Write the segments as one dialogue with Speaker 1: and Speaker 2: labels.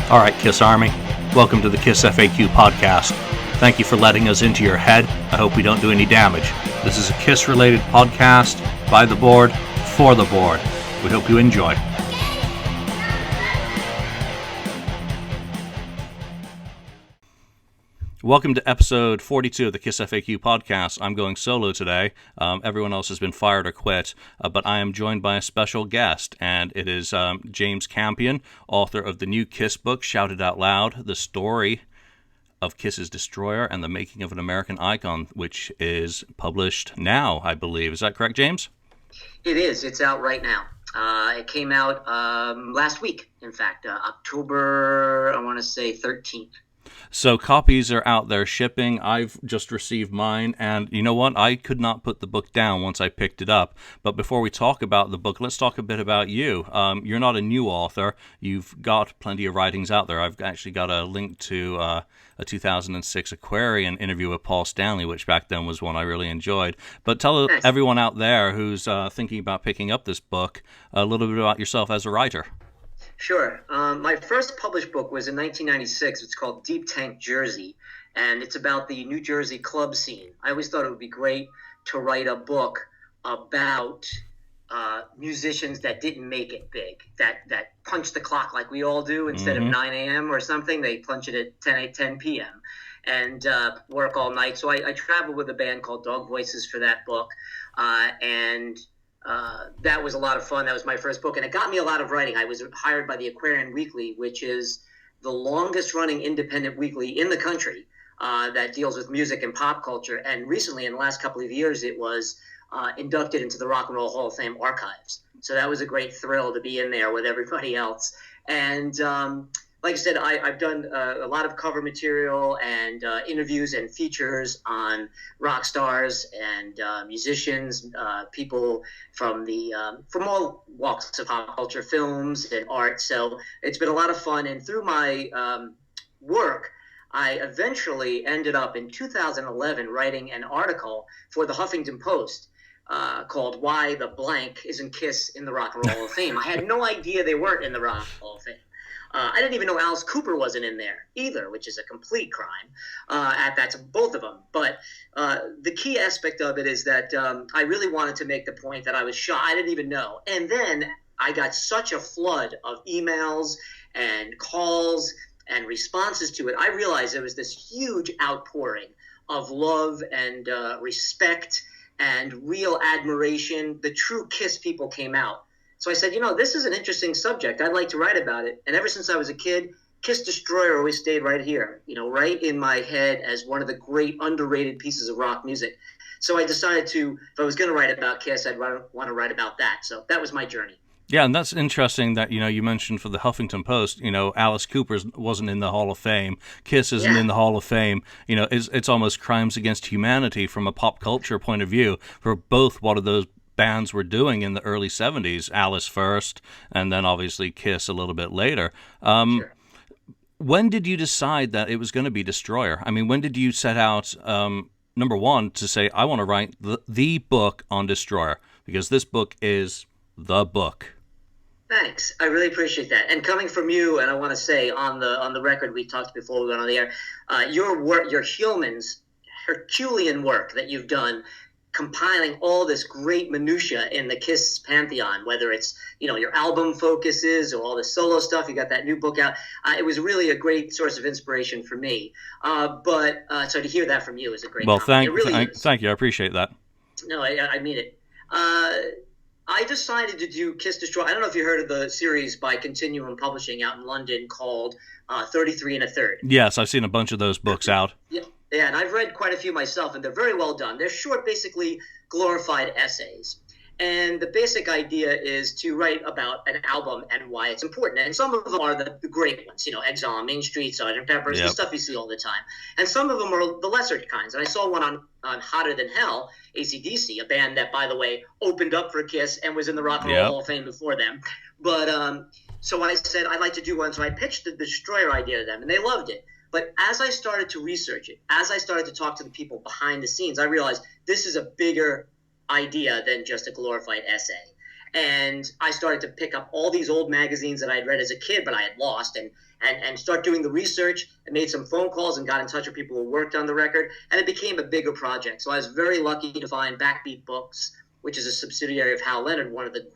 Speaker 1: All right, Kiss Army, welcome to the KissFAQ podcast. Thank you for letting us into your head. I hope we don't do any damage. This is a Kiss-related podcast by the board, for the board. We hope you enjoy. Welcome to episode 42 of the KissFAQ podcast. I'm going solo today. Everyone else has been fired or quit, but I am joined by a special guest, and it is James Campion, author of the new Kiss book, Shout It Out Loud, The Story of Kiss's Destroyer and the Making of an American Icon, which is published now, I believe. Is that correct, James?
Speaker 2: It is. It's out right now. It came out last week, in fact, October, I want to say 13th.
Speaker 1: So copies are out there shipping. I've just received mine, and you know what? I could not put the book down once I picked it up. But before we talk about the book, let's talk a bit about you. You're not a new author. You've got plenty of writings out there. I've actually got a link to a 2006 Aquarian interview with Paul Stanley, which back then was one I really enjoyed. But tell everyone out there who's thinking about picking up this book a little bit about yourself as a writer.
Speaker 2: Sure. My first published book was in 1996. It's called Deep Tank Jersey, and it's about the New Jersey club scene. I always thought it would be great to write a book about musicians that didn't make it big, that punch the clock like we all do. Instead of 9 a.m. or something, they punch it at 10 p.m. and work all night. So I traveled with a band called Dog Voices for that book, and that was a lot of fun. That was my first book, and it got me a lot of writing. I was hired by the Aquarian Weekly, which is the longest-running independent weekly in the country that deals with music and pop culture. And recently, in the last couple of years, it was inducted into the Rock and Roll Hall of Fame archives. So that was a great thrill to be in there with everybody else. And like I said, I've done a lot of cover material and interviews and features on rock stars and musicians, people from all walks of pop culture, films and art. So it's been a lot of fun. And through my work, I eventually ended up in 2011 writing an article for the Huffington Post called "Why the Blank Isn't Kiss in the Rock and Roll Hall of Fame." I had no idea they weren't in the Rock and Roll Hall of Fame. I didn't even know Alice Cooper wasn't in there either, which is a complete crime. That's both of them. But the key aspect of it is that I really wanted to make the point that I was shocked. I didn't even know. And then I got such a flood of emails and calls and responses to it. I realized there was this huge outpouring of love and respect and real admiration. The true Kiss people came out. So I said, this is an interesting subject. I'd like to write about it. And ever since I was a kid, Kiss Destroyer always stayed right here, right in my head as one of the great underrated pieces of rock music. So I decided if I was going to write about Kiss, I'd want to write about that. So that was my journey.
Speaker 1: Yeah, and that's interesting that, you mentioned for the Huffington Post, Alice Cooper wasn't in the Hall of Fame. Kiss isn't in the Hall of Fame. It's almost crimes against humanity from a pop culture point of view for both what of those bands were doing in the early 70s, Alice first, and then obviously Kiss a little bit later.
Speaker 2: Sure.
Speaker 1: When did you decide that it was going to be Destroyer? I mean, when did you set out, number one, to say, I want to write the book on Destroyer, because this book is the book?
Speaker 2: Thanks. I really appreciate that. And coming from you, and I want to say on the record, we talked before we went on the air, your work, your Herculean work that you've done, compiling all this great minutia in the Kiss pantheon, whether it's your album focuses or all the solo stuff. You got that new book out. It was really a great source of inspiration for me. But so to hear that from you is a great.
Speaker 1: Well,
Speaker 2: thank
Speaker 1: you. I appreciate that.
Speaker 2: No, I mean it. I decided to do Kiss Destroy. I don't know if you heard of the series by Continuum Publishing out in London called 33 1/3.
Speaker 1: Yes, I've seen a bunch of those books out.
Speaker 2: Yeah, and I've read quite a few myself, and they're very well done. They're short, basically glorified essays. And the basic idea is to write about an album and why it's important. And some of them are the great ones, Exile on Main Street, Sgt. Pepper's, the stuff you see all the time. And some of them are the lesser kinds. And I saw one on Hotter Than Hell, AC/DC, a band that, by the way, opened up for Kiss and was in the Rock and Roll Hall of Fame before them. But so I said, I'd like to do one. So I pitched the Destroyer idea to them, and they loved it. But as I started to research it, as I started to talk to the people behind the scenes, I realized this is a bigger idea than just a glorified essay. And I started to pick up all these old magazines that I had read as a kid, but I had lost, and start doing the research and made some phone calls and got in touch with people who worked on the record. And it became a bigger project. So I was very lucky to find Backbeat Books, which is a subsidiary of Hal Leonard, one of the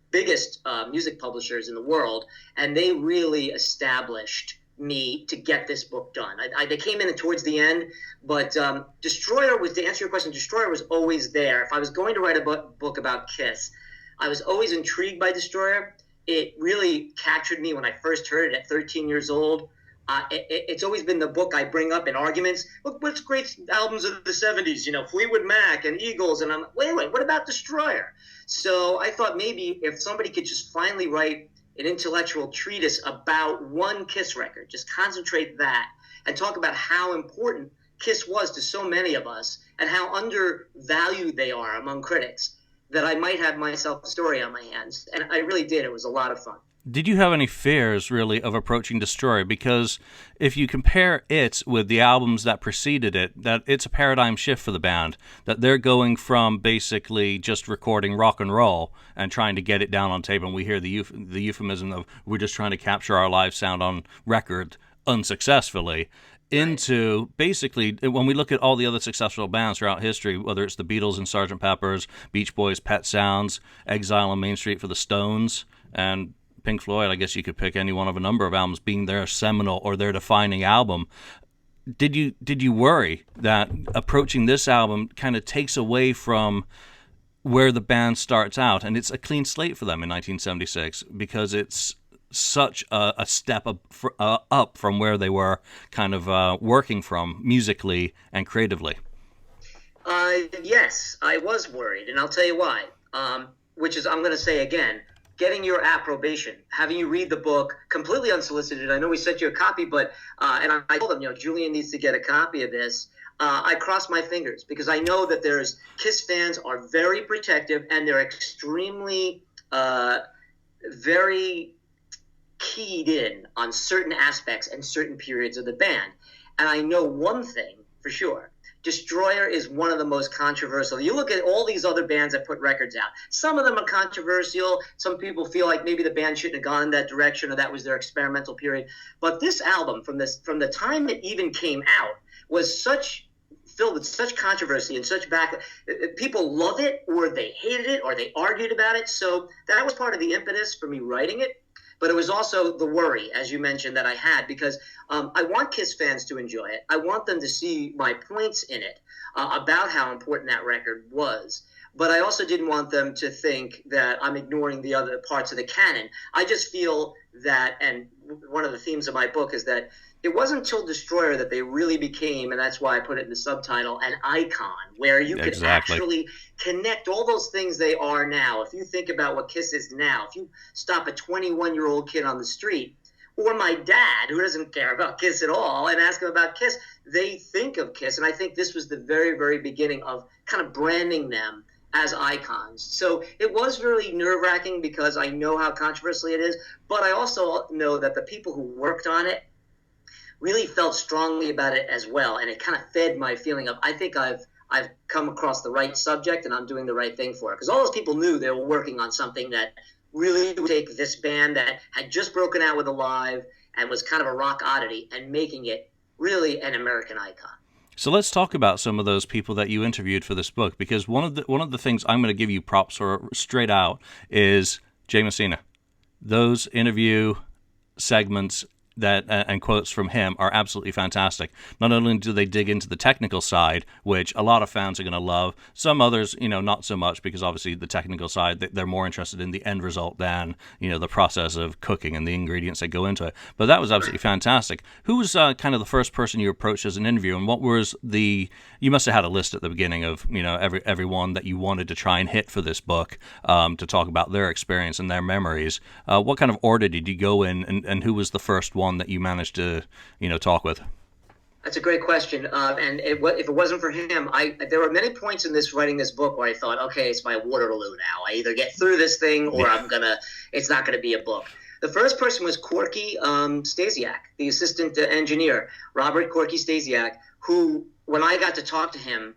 Speaker 2: biggest music publishers in the world. And they really established me to get this book done. They came in towards the end, but Destroyer was, to answer your question, Destroyer was always there. If I was going to write a book about Kiss, I was always intrigued by Destroyer. It really captured me when I first heard it at 13 years old. It's always been the book I bring up in arguments. Look, what's great albums of the 70s? Fleetwood Mac and Eagles. And I'm wait, what about Destroyer? So I thought maybe if somebody could just finally write an intellectual treatise about one Kiss record, just concentrate that and talk about how important Kiss was to so many of us and how undervalued they are among critics, that I might have myself a story on my hands. And I really did. It was a lot of fun.
Speaker 1: Did you have any fears, really, of approaching Destroyer? Because if you compare it with the albums that preceded it, that it's a paradigm shift for the band, that they're going from basically just recording rock and roll and trying to get it down on tape, and we hear the euphemism of we're just trying to capture our live sound on record unsuccessfully, into basically, when we look at all the other successful bands throughout history, whether it's the Beatles and Sgt. Pepper's, Beach Boys, Pet Sounds, Exile on Main Street for the Stones, and Pink Floyd, I guess you could pick any one of a number of albums being their seminal or their defining album. Did you worry that approaching this album kind of takes away from where the band starts out? And it's a clean slate for them in 1976 because it's such a step up from where they were kind of working from musically and creatively.
Speaker 2: Yes, I was worried, and I'll tell you why. Which is, I'm going to say again, getting your approbation, having you read the book completely unsolicited. I know we sent you a copy, but and I told them, Julian needs to get a copy of this. I crossed my fingers because I know that Kiss fans are very protective and they're extremely, very keyed in on certain aspects and certain periods of the band. And I know one thing for sure. Destroyer is one of the most controversial. You look at all these other bands that put records out. Some of them are controversial. Some people feel like maybe the band shouldn't have gone in that direction or that was their experimental period. But this album, from the time it even came out, was filled with such controversy and such people love it or they hated it or they argued about it. So that was part of the impetus for me writing it. But it was also the worry, as you mentioned, that I had because I want Kiss fans to enjoy it. I want them to see my points in it about how important that record was. But I also didn't want them to think that I'm ignoring the other parts of the canon. I just feel that, and one of the themes of my book is that it wasn't until Destroyer that they really became, and that's why I put it in the subtitle, an icon, where you could actually connect all those things they are now. If you think about what Kiss is now, if you stop a 21-year-old kid on the street, or my dad, who doesn't care about Kiss at all, and ask him about Kiss, they think of Kiss. And I think this was the very, very beginning of kind of branding them as icons. So it was really nerve-wracking because I know how controversial it is, but I also know that the people who worked on it really felt strongly about it as well, and it kind of fed my feeling of I think I've come across the right subject and I'm doing the right thing for it. Because all those people knew they were working on something that really would take this band that had just broken out with Alive and was kind of a rock oddity and making it really an American icon.
Speaker 1: So let's talk about some of those people that you interviewed for this book, because one of the things I'm going to give you props for straight out is Jay Messina. Those interview segments that and quotes from him are absolutely fantastic. Not only do they dig into the technical side, which a lot of fans are going to love, some others, not so much, because obviously the technical side, they're more interested in the end result than, the process of cooking and the ingredients that go into it. But that was absolutely fantastic. Who was kind of the first person you approached as an interview, and what was you must have had a list at the beginning of, everyone that you wanted to try and hit for this book to talk about their experience and their memories. What kind of order did you go in, and who was the first one that you managed to, talk with?
Speaker 2: That's a great question. And if it wasn't for him, there were many points in writing this book where I thought, okay, it's my Waterloo now. I either get through this thing or it's not going to be a book. The first person was Corky Stasiak, the assistant engineer, Robert Corky Stasiak, who, when I got to talk to him,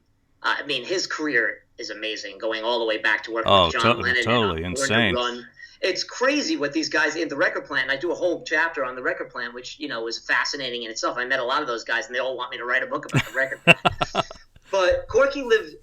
Speaker 2: his career is amazing, going all the way back to working
Speaker 1: Oh,
Speaker 2: with John Lennon and
Speaker 1: totally
Speaker 2: Born to
Speaker 1: insane.
Speaker 2: Run. It's crazy what these guys in the record plant. I do a whole chapter on the record plant, which was fascinating in itself. I met a lot of those guys, and they all want me to write a book about the record plant. But Corky lived.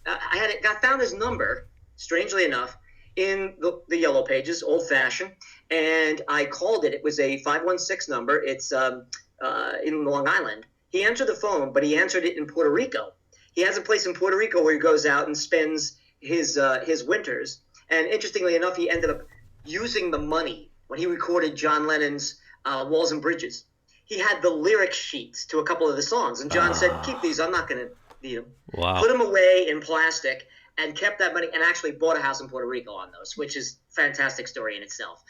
Speaker 2: Got found his number, strangely enough, in the Yellow Pages, old fashioned, and I called it. It was a 516 number. It's in Long Island. He answered the phone, but he answered it in Puerto Rico. He has a place in Puerto Rico where he goes out and spends his winters. And interestingly enough, he ended up using the money when he recorded John Lennon's Walls and Bridges. He had the lyric sheets to a couple of the songs, and John said, "Keep these. I'm not going to need them."
Speaker 1: Wow.
Speaker 2: Put them away in plastic and kept that money and actually bought a house in Puerto Rico on those, which is a fantastic story in itself.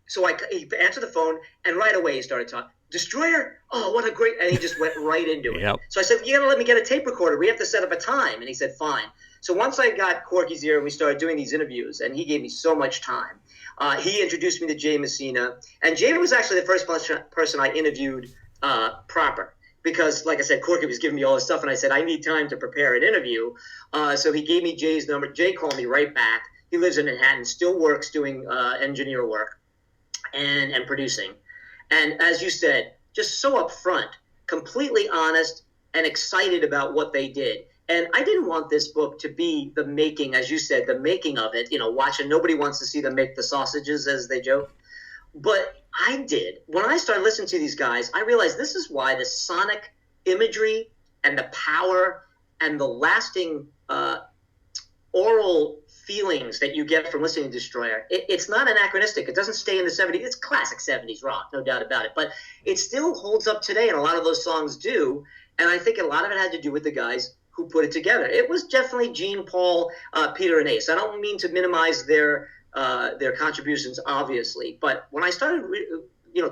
Speaker 2: So he answered the phone, and right away he started talking. Destroyer? Oh, what a great... And he just went right into it.
Speaker 1: Yep.
Speaker 2: So I said, you got to let me get a tape recorder. We have to set up a time. And he said, fine. So once I got Corky's ear and we started doing these interviews, and he gave me so much time, he introduced me to Jay Messina. And Jay was actually the first person I interviewed proper. Because, like I said, Corky was giving me all this stuff, and I said, I need time to prepare an interview. So he gave me Jay's number. Jay called me right back. He lives in Manhattan, still works doing engineer work and producing. And as you said, just so upfront, completely honest, and excited about what they did. And I didn't want this book to be the making, as you said, the making of it, watching. Nobody wants to see them make the sausages, as they joke. But I did. When I started listening to these guys, I realized this is why the sonic imagery and the power and the lasting oral feelings that you get from listening to Destroyer, it's not anachronistic. It doesn't stay in the 70s. It's classic 70s rock, no doubt about it. But it still holds up today, and a lot of those songs do. And I think a lot of it had to do with the guys who put it together. It was definitely Gene, Paul, Peter, and Ace. I don't mean to minimize their contributions, obviously. But when I started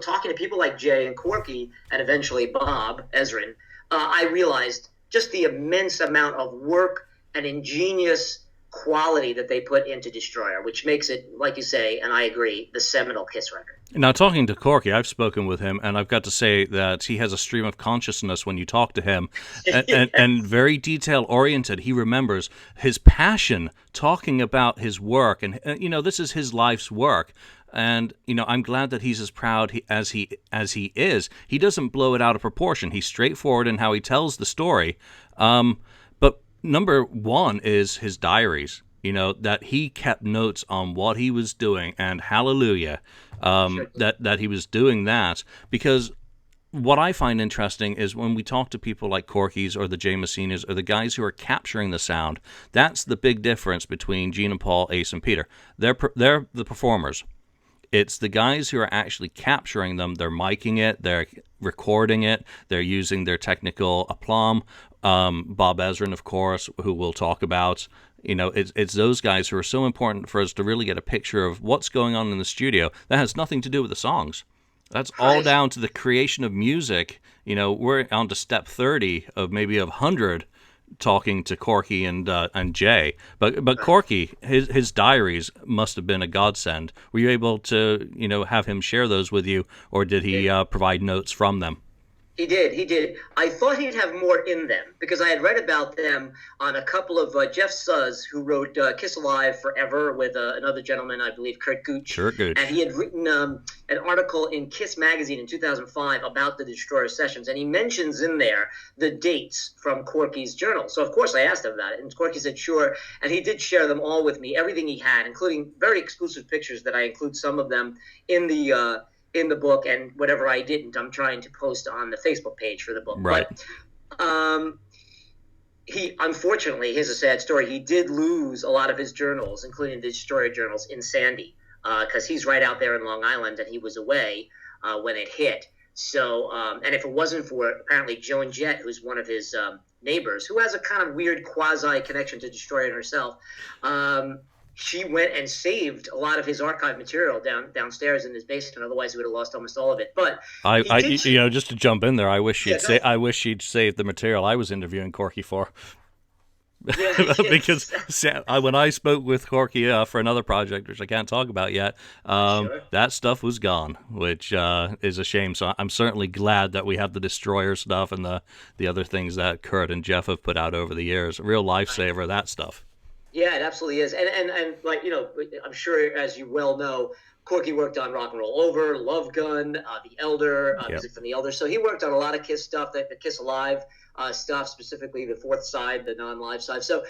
Speaker 2: talking to people like Jay and Corky and eventually Bob Ezrin, I realized just the immense amount of work and ingenious quality that they put into Destroyer, which makes it, like you say, and I agree, the seminal Kiss record.
Speaker 1: Now, talking to Corky, I've spoken with him, and I've got to say that he has a stream of consciousness when you talk to him, and very detail-oriented. He remembers his passion talking about his work, and this is his life's work. And I'm glad that he's as proud as he is. He doesn't blow it out of proportion. He's straightforward in how he tells the story. But number one is his diaries. That he kept notes on what he was doing, and hallelujah, that he was doing that. Because what I find interesting is when we talk to people like Corky's or the Jay Messinas or the guys who are capturing the sound, that's the big difference between Gene and Paul, Ace and Peter. They're the performers. It's the guys who are actually capturing them. They're miking it, they're recording it, they're using their technical aplomb. Bob Ezrin, of course, who we'll talk about. It's those guys who are so important for us to really get a picture of what's going on in the studio. That has nothing to do with the songs. That's all down to the creation of music. We're on to step 30 of maybe 100 talking to Corky and Jay. But Corky, his diaries must have been a godsend. Were you able to have him share those with you, or did he provide notes from them?
Speaker 2: He did. I thought he'd have more in them because I had read about them on a couple of Jeff Suzz, who wrote Kiss Alive Forever with another gentleman, I believe, Kurt Gooch. And he had written an article in Kiss Magazine in 2005 about the Destroyer sessions, and he mentions in there the dates from Corky's journal. So, of course, I asked him about it, and Corky said sure, and he did share them all with me, everything he had, including very exclusive pictures that I include some of them in the book, and whatever I didn't, I'm trying to post on the Facebook page for the book.
Speaker 1: Right.
Speaker 2: But he, unfortunately, here's a sad story. He did lose a lot of his journals, including the Destroyer journals, in Sandy, because he's right out there in Long Island, and he was away when it hit. So, and if it wasn't for apparently Joan Jett, who's one of his neighbors, who has a kind of weird quasi connection to Destroyer herself, she went and saved a lot of his archive material downstairs in his basement. Otherwise, he would have lost almost all of it. But
Speaker 1: just to jump in there, I wish she'd saved the material I was interviewing Corky for.
Speaker 2: Yeah,
Speaker 1: because when I spoke with Corky for another project, which I can't talk about yet, that stuff was gone, which is a shame. So I'm certainly glad that we have the Destroyer stuff and the other things that Kurt and Jeff have put out over the years. A real lifesaver, that stuff.
Speaker 2: Yeah, it absolutely is. And like, I'm sure as you well know, Corky worked on Rock and Roll Over, Love Gun, The Elder,
Speaker 1: Yep.
Speaker 2: music from The Elder. So he worked on a lot of Kiss stuff, the Kiss Alive stuff, specifically the fourth side, the non-live side. So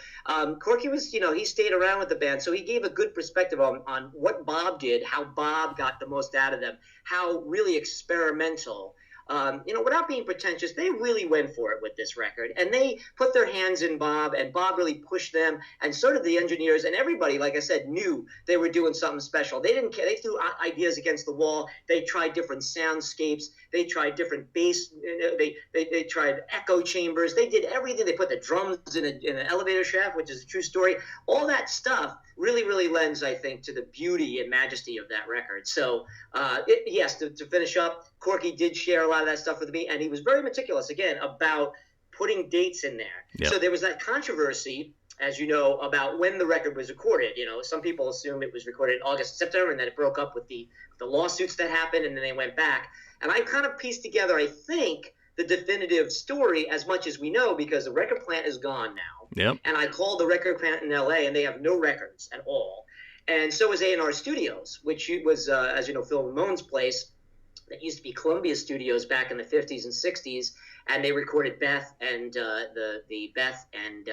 Speaker 2: Corky was, he stayed around with the band. So he gave a good perspective on what Bob did, how Bob got the most out of them, how really experimental. Without being pretentious, they really went for it with this record, and they put their hands in Bob, and Bob really pushed them, and so did the engineers, and everybody, like I said, knew they were doing something special. They didn't care. They threw ideas against the wall. They tried different soundscapes. They tried different bass. They tried echo chambers. They did everything. They put the drums in an elevator shaft, which is a true story. All that stuff really, really lends, I think, to the beauty and majesty of that record. So, yes, to finish up, Corky did share a lot of that stuff with me, and he was very meticulous, again, about putting dates in there.
Speaker 1: Yep.
Speaker 2: So there was that controversy, as you know, about when the record was recorded. Some people assume it was recorded in August, September, and then it broke up with the lawsuits that happened, and then they went back. And I kind of pieced together, I think, the definitive story as much as we know, because the record plant is gone now.
Speaker 1: Yep.
Speaker 2: And I called the record plant in L.A., and they have no records at all. And so is A&R Studios, which was, as you know, Phil Ramone's place. That used to be Columbia Studios back in the 50s and 60s, and they recorded Beth and the Beth and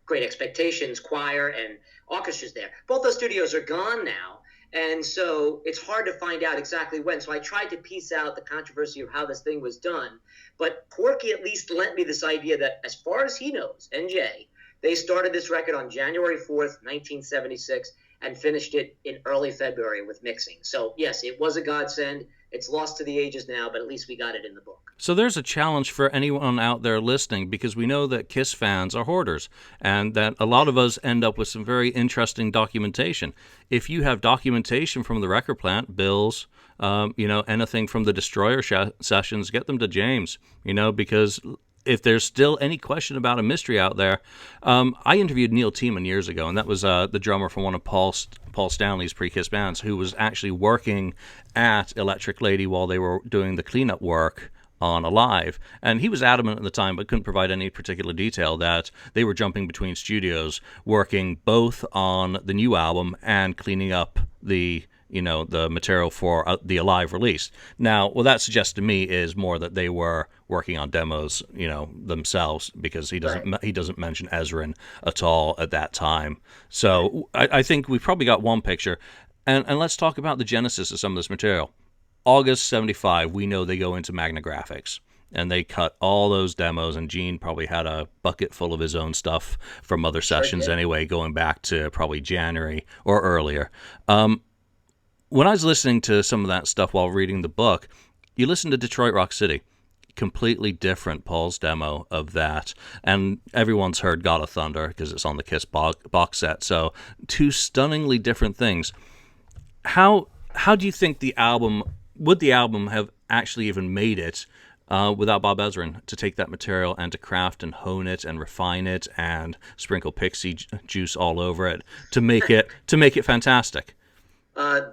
Speaker 2: Great Expectations choir and orchestras there. Both those studios are gone now, and so it's hard to find out exactly when. So I tried to piece out the controversy of how this thing was done, but Corky at least lent me this idea that, as far as he knows, NJ, they started this record on January 4th, 1976, and finished it in early February with mixing. So, yes, it was a godsend. It's lost to the ages now, but at least we got it in the book.
Speaker 1: So there's a challenge for anyone out there listening, because we know that Kiss fans are hoarders, and that a lot of us end up with some very interesting documentation. If you have documentation from the record plant, bills, anything from the Destroyer sessions, get them to James, because if there's still any question about a mystery out there, I interviewed Neil Tiemann years ago, and that was the drummer from one of Paul Stanley's pre-Kiss bands, who was actually working at Electric Lady while they were doing the cleanup work on Alive. And he was adamant at the time, but couldn't provide any particular detail, that they were jumping between studios, working both on the new album and cleaning up the material for the Alive release. Now, what that suggests to me is more that they were working on demos, themselves, because he doesn't mention Ezrin at all at that time. So I think we've probably got one picture. And let's talk about the genesis of some of this material. August 75, we know they go into Magna Graphics, and they cut all those demos, and Gene probably had a bucket full of his own stuff from other sessions anyway, going back to probably January or earlier. When I was listening to some of that stuff while reading the book, you listen to Detroit Rock City. Completely different, Paul's demo of that. And everyone's heard God of Thunder because it's on the Kiss box set. So two stunningly different things. How do you think would the album have actually even made it without Bob Ezrin to take that material and to craft and hone it and refine it and sprinkle pixie juice all over it to make it fantastic?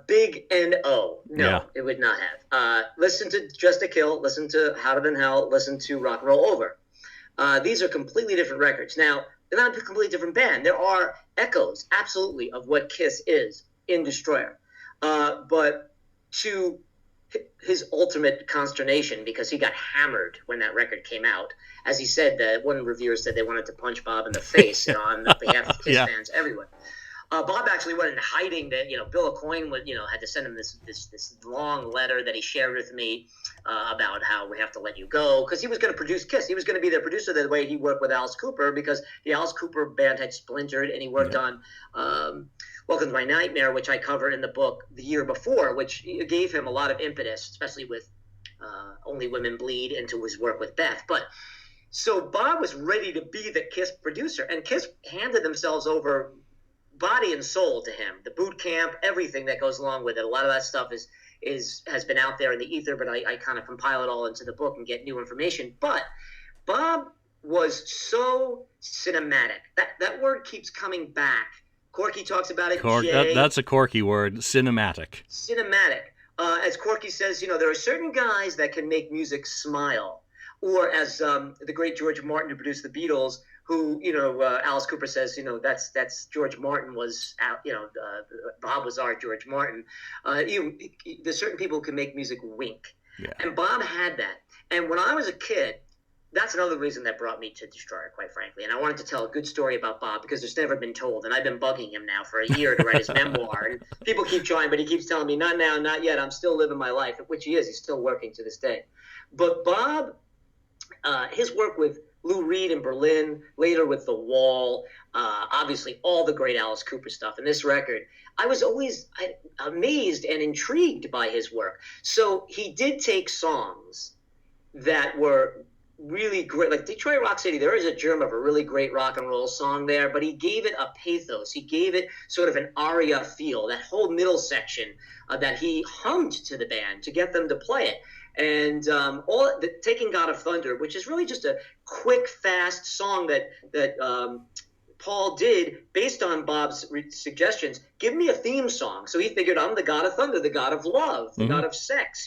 Speaker 2: Big N-O. No, It would not have. Listen to Just a Kill, listen to Hotter Than Hell, listen to Rock and Roll Over. These are completely different records. Now, they're not a completely different band. There are echoes, absolutely, of what Kiss is in Destroyer. But to his ultimate consternation, because he got hammered when that record came out, as he said, that one reviewer said they wanted to punch Bob in the face on behalf of Kiss fans everywhere. Bob actually went in hiding. That Bill Aucoin had to send him this long letter that he shared with me about how we have to let you go, because he was going to produce Kiss. He was going to be their producer the way he worked with Alice Cooper, because the Alice Cooper band had splintered, and he worked on Welcome to My Nightmare, which I cover in the book the year before, which gave him a lot of impetus, especially with Only Women Bleed, into his work with Beth. But so Bob was ready to be the Kiss producer, and Kiss handed themselves over body and soul to him. The boot camp, everything that goes along with it. A lot of that stuff has been out there in the ether, but I kind of compile it all into the book and get new information. But Bob was so cinematic. That word keeps coming back. Corky talks about it.
Speaker 1: That's a Corky word, cinematic.
Speaker 2: Cinematic. As Corky says, there are certain guys that can make music smile. Or as the great George Martin, who produced the Beatles, who, Alice Cooper says, that's George Martin was, Bob was our George Martin. There's certain people who can make music wink.
Speaker 1: Yeah.
Speaker 2: And Bob had that. And when I was a kid, that's another reason that brought me to Destroyer, quite frankly. And I wanted to tell a good story about Bob because it's never been told. And I've been bugging him now for a year to write his memoir. And people keep trying, but he keeps telling me, not now, not yet. I'm still living my life, which he is. He's still working to this day. But Bob, his work with Lou Reed in Berlin, later with The Wall, obviously all the great Alice Cooper stuff. And this record, I was always amazed and intrigued by his work. So he did take songs that were really great, like Detroit Rock City. There is a germ of a really great rock and roll song there, but he gave it a pathos. He gave it sort of an aria feel, that whole middle section that he hummed to the band to get them to play it. And Taking God of Thunder, which is really just a quick, fast song that Paul did based on Bob's suggestions. Give me a theme song. So he figured, I'm the God of thunder, the God of love, the God of sex,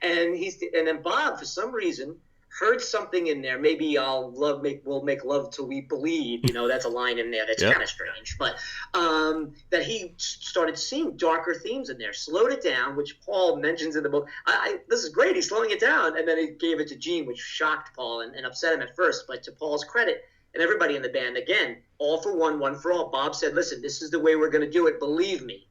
Speaker 2: And then Bob, for some reason, heard something in there. Maybe we'll make love till we bleed. That's a line in there that's kind of strange. But that he started seeing darker themes in there, slowed it down, which Paul mentions in the book. This is great. He's slowing it down. And then he gave it to Gene, which shocked Paul and upset him at first. But to Paul's credit, and everybody in the band, again, all for one, one for all. Bob said, listen, this is the way we're going to do it. Believe me,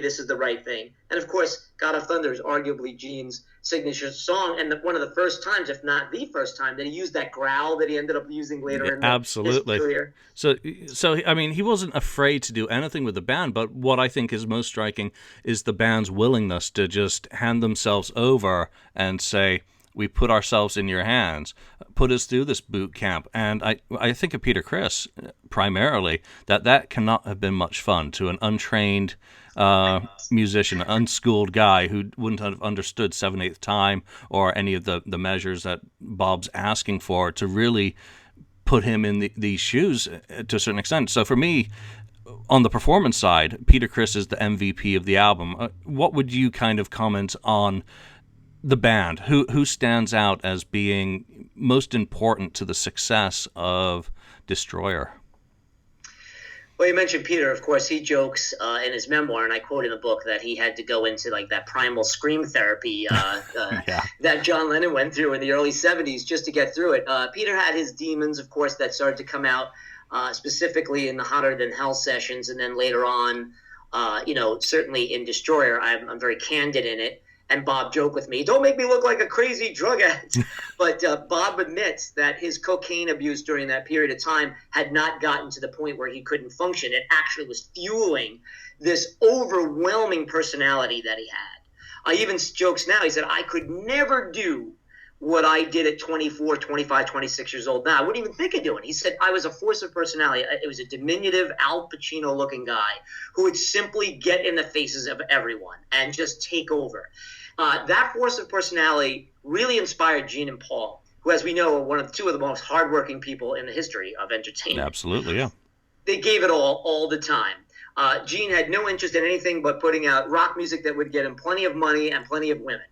Speaker 2: this is the right thing. And, of course, God of Thunder is arguably Gene's signature song, and one of the first times, if not the first time, that he used that growl that he ended up using later in his career.
Speaker 1: So, I mean, he wasn't afraid to do anything with the band, but what I think is most striking is the band's willingness to just hand themselves over and say, we put ourselves in your hands, put us through this boot camp. And I think of Peter Criss primarily, that cannot have been much fun to an untrained musician, an unschooled guy who wouldn't have understood 7/8 time or any of the measures that Bob's asking for to really put him in these shoes to a certain extent. So for me, on the performance side, Peter Criss is the MVP of the album. What would you kind of comment on the band? Who stands out as being most important to the success of Destroyer?
Speaker 2: Well, you mentioned Peter. Of course, he jokes in his memoir, and I quote in the book, that he had to go into like that primal scream therapy that John Lennon went through in the early 70s just to get through it. Peter had his demons, of course, that started to come out specifically in the Hotter Than Hell sessions, and then later on, certainly in Destroyer, I'm very candid in it. And Bob joked with me, don't make me look like a crazy drug addict. But Bob admits that his cocaine abuse during that period of time had not gotten to the point where he couldn't function. It actually was fueling this overwhelming personality that he had. He even jokes now, he said, I could never do what I did at 24, 25, 26 years old now. I wouldn't even think of doing it. He said, I was a force of personality. It was a diminutive Al Pacino-looking guy who would simply get in the faces of everyone and just take over. That force of personality really inspired Gene and Paul, who, as we know, are two of the most hardworking people in the history of entertainment.
Speaker 1: Absolutely, yeah.
Speaker 2: They gave it all the time. Gene had no interest in anything but putting out rock music that would get him plenty of money and plenty of women.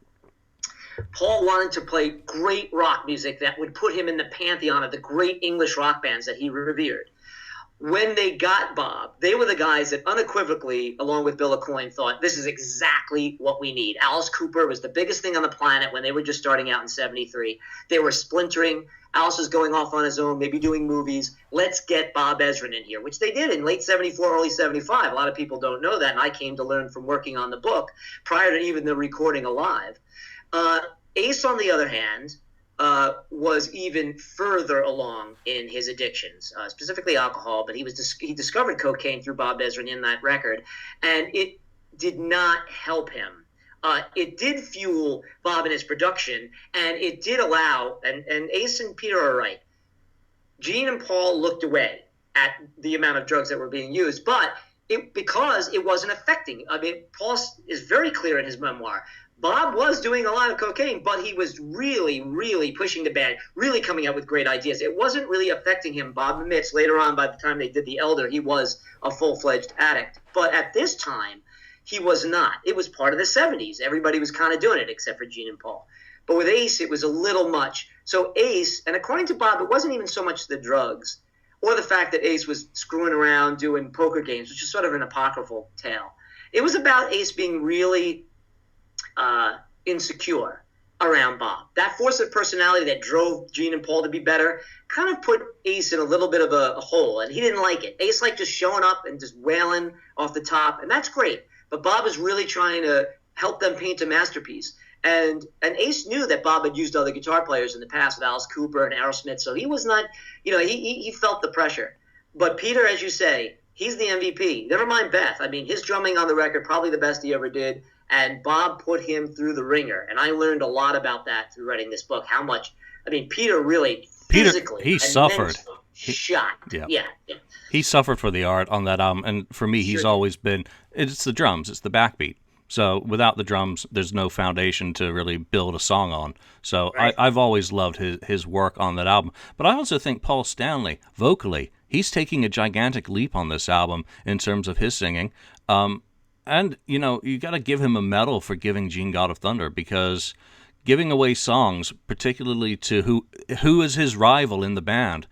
Speaker 2: Paul wanted to play great rock music that would put him in the pantheon of the great English rock bands that he revered. When they got Bob, they were the guys that unequivocally, along with Bill Aucoin, thought this is exactly what we need. Alice Cooper was the biggest thing on the planet when they were just starting out in 73. They were splintering. Alice was going off on his own, maybe doing movies. Let's get Bob Ezrin in here, which they did in late 74, early 75. A lot of people don't know that, and I came to learn from working on the book prior to even the recording alive. Ace, on the other hand, was even further along in his addictions, specifically alcohol, but he discovered cocaine through Bob Ezrin in that record, and it did not help him. It did fuel Bob in his production, and it did allow, and Ace and Peter are right, Gene and Paul looked away at the amount of drugs that were being used, but because it wasn't affecting. I mean, Paul is very clear in his memoir. Bob was doing a lot of cocaine, but he was really, really pushing the band, really coming up with great ideas. It wasn't really affecting him. Bob admits later on, by the time they did The Elder, he was a full-fledged addict. But at this time, he was not. It was part of the 70s. Everybody was kind of doing it, except for Gene and Paul. But with Ace, it was a little much. So Ace, and according to Bob, it wasn't even so much the drugs. or the fact that Ace was screwing around doing poker games, which is sort of an apocryphal tale. It was about Ace being really insecure around Bob. That force of personality that drove Gene and Paul to be better kind of put Ace in a little bit of a hole, and he didn't like it. Ace liked just showing up and just wailing off the top, and that's great. But Bob is really trying to help them paint a masterpiece. And Ace knew that Bob had used other guitar players in the past with Alice Cooper and Aerosmith, so he was not, he felt the pressure. But Peter, as you say, he's the MVP. Never mind Beth. I mean, his drumming on the record, probably the best he ever did. And Bob put him through the ringer. And I learned a lot about that through writing this book. How much, I mean, Peter really physically.
Speaker 1: He suffered.
Speaker 2: Shot. Yeah.
Speaker 1: He suffered for the art on that album. And for me, he's always been, it's the drums, it's the backbeat. So without the drums, there's no foundation to really build a song on. So right. I've always loved his work on that album. But I also think Paul Stanley, vocally, he's taking a gigantic leap on this album in terms of his singing. And, you got to give him a medal for giving Gene God of Thunder, because giving away songs, particularly to who is his rival in the band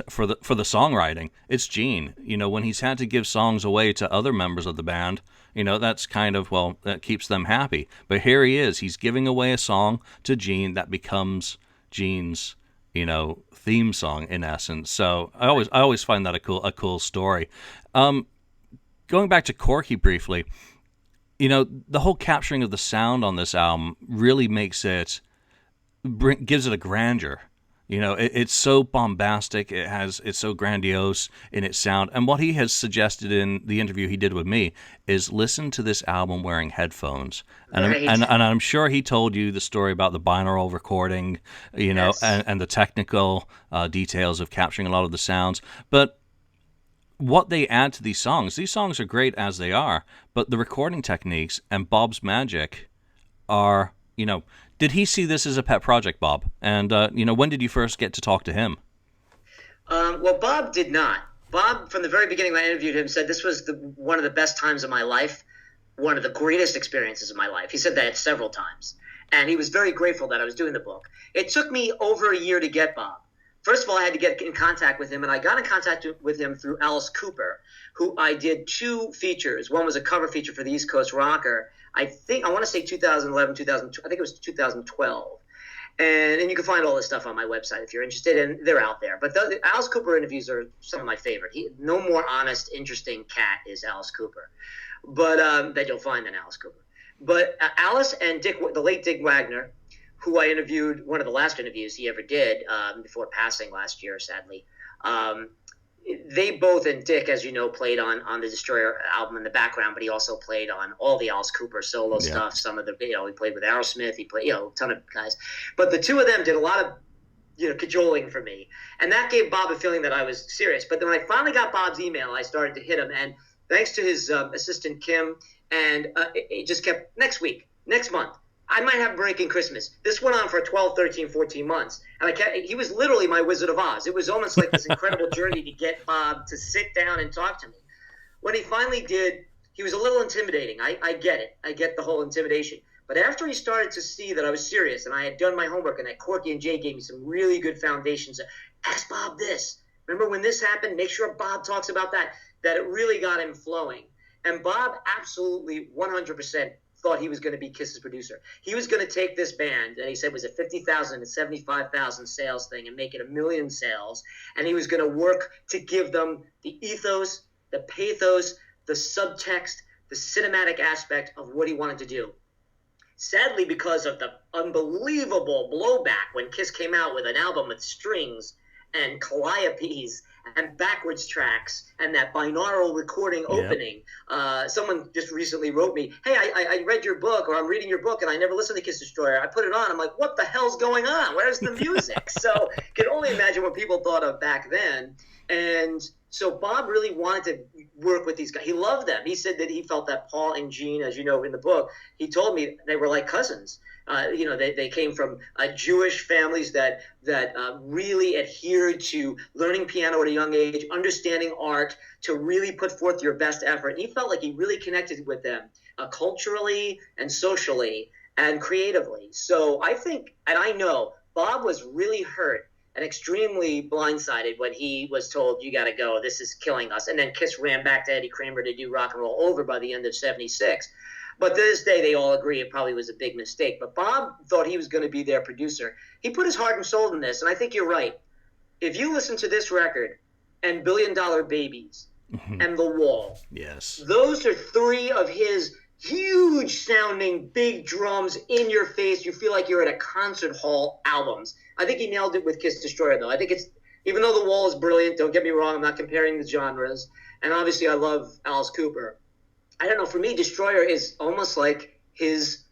Speaker 1: for the songwriting, it's Gene. When he's had to give songs away to other members of the band, that's kind of, that keeps them happy. But here he is. He's giving away a song to Gene that becomes Gene's, theme song in essence. So I always find that a cool story. Going back to Corky briefly, the whole capturing of the sound on this album really makes it, gives it a grandeur. It's so bombastic. It's so grandiose in its sound. And what he has suggested in the interview he did with me is listen to this album wearing headphones. And, right. and I'm sure he told you the story about the binaural recording,
Speaker 2: Yes.
Speaker 1: and the technical details of capturing a lot of the sounds. But what they add to these songs are great as they are, but the recording techniques and Bob's magic are, did he see this as a pet project, Bob? And, when did you first get to talk to him?
Speaker 2: Well, Bob did not. Bob, from the very beginning when I interviewed him, said this was one of the best times of my life, one of the greatest experiences of my life. He said that several times. And he was very grateful that I was doing the book. It took me over a year to get Bob. First of all, I had to get in contact with him, and I got in contact with him through Alice Cooper, who I did 2 features. One was a cover feature for the East Coast Rocker. I want to say 2011, 2012. I think it was 2012. And you can find all this stuff on my website if you're interested, and they're out there. But the Alice Cooper interviews are some of my favorite. No more honest, interesting cat is Alice Cooper, but that you'll find in Alice Cooper. But Alice and Dick, the late Dick Wagner, who I interviewed, one of the last interviews he ever did before passing last year, sadly. They both, and Dick, as you know, played on the Destroyer album in the background, but he also played on all the Alice Cooper solo stuff. Some of the, he played with Aerosmith, he played, a ton of guys. But the two of them did a lot of, cajoling for me. And that gave Bob a feeling that I was serious. But then when I finally got Bob's email, I started to hit him. And thanks to his assistant, Kim, and it just kept, next week, next month, I might have a break in Christmas. This went on for 12, 13, 14 months. And he was literally my Wizard of Oz. It was almost like this incredible journey to get Bob to sit down and talk to me. When he finally did, he was a little intimidating. I get it. I get the whole intimidation. But after he started to see that I was serious and I had done my homework and that Corky and Jay gave me some really good foundations, ask Bob this. Remember when this happened? Make sure Bob talks about that it really got him flowing. And Bob absolutely 100% thought he was going to be Kiss's producer. He was going to take this band that he said was a 50,000 to 75,000 sales thing and make it 1 million sales. And he was going to work to give them the ethos, the pathos, the subtext, the cinematic aspect of what he wanted to do. Sadly, because of the unbelievable blowback when Kiss came out with an album with strings and calliopes and backwards tracks and that binaural recording opening. Someone just recently wrote me, hey, I read your book, or I'm reading your book, and I never listened to Kiss Destroyer. I put it on. I'm like, what the hell's going on? Where's the music? So you can only imagine what people thought of back then. And so Bob really wanted to work with these guys. He loved them. He said that he felt that Paul and Gene, as you know in the book, he told me they were like cousins. They came from Jewish families that really adhered to learning piano at a young age, understanding art, to really put forth your best effort. And he felt like he really connected with them culturally and socially and creatively. So I think, and I know, Bob was really hurt and extremely blindsided when he was told, you got to go, this is killing us. And then Kiss ran back to Eddie Kramer to do Rock and Roll Over by the end of 76. But to this day, they all agree it probably was a big mistake. But Bob thought he was going to be their producer. He put his heart and soul in this, and I think you're right. If you listen to this record and $1 Billion Babies and The Wall,
Speaker 1: yes,
Speaker 2: those are three of his huge sounding, big drums in your face. You feel like you're at a concert hall albums. I think he nailed it with Kiss Destroyer, though. I think it's, even though The Wall is brilliant, don't get me wrong, I'm not comparing the genres. And obviously I love Alice Cooper. I don't know, for me, Destroyer is almost like his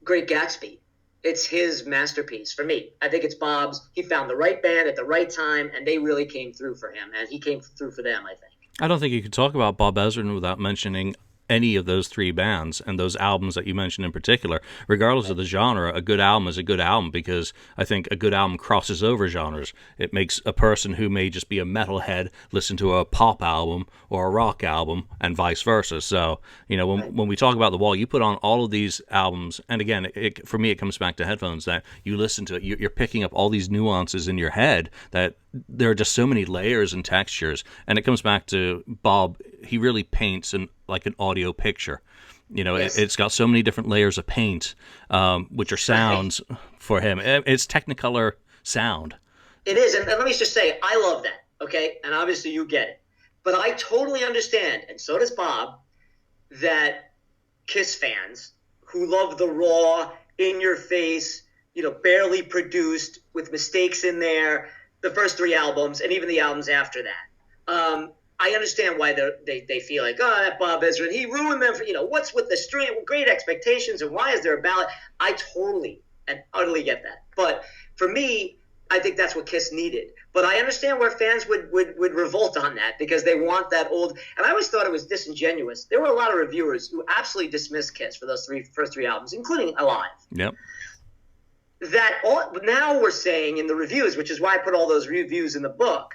Speaker 2: Great Gatsby. It's his masterpiece for me. I think it's Bob's. He found the right band at the right time, and they really came through for him, and he came through for them, I think.
Speaker 1: I don't think you could talk about Bob Ezrin without mentioning any of those three bands and those albums that you mentioned in particular. Regardless of the genre, a good album is a good album, because I think a good album crosses over genres. It makes a person who may just be a metalhead listen to a pop album or a rock album, and vice versa. So, when we talk about The Wall, you put on all of these albums, and again, for me, it comes back to headphones, that you listen to it, you're picking up all these nuances in your head, that there are just so many layers and textures. And it comes back to Bob. He really paints like an audio picture.
Speaker 2: Yes.
Speaker 1: It's got so many different layers of paint, which are sounds for him. It's Technicolor sound.
Speaker 2: It is. And let me just say, I love that, okay? And obviously you get it. But I totally understand, and so does Bob, that Kiss fans who love the raw, in-your-face, barely produced, with mistakes in there, the first three albums, and even the albums after that. I understand why they feel like, that Bob Ezrin, he ruined them for, what's with the great expectations, and why is there a ballad? I totally and utterly get that. But for me, I think that's what Kiss needed. But I understand where fans would revolt on that, because they want that old, and I always thought it was disingenuous. There were a lot of reviewers who absolutely dismissed Kiss for those first three albums, including Alive.
Speaker 1: Yep.
Speaker 2: Now we're saying in the reviews, which is why I put all those reviews in the book,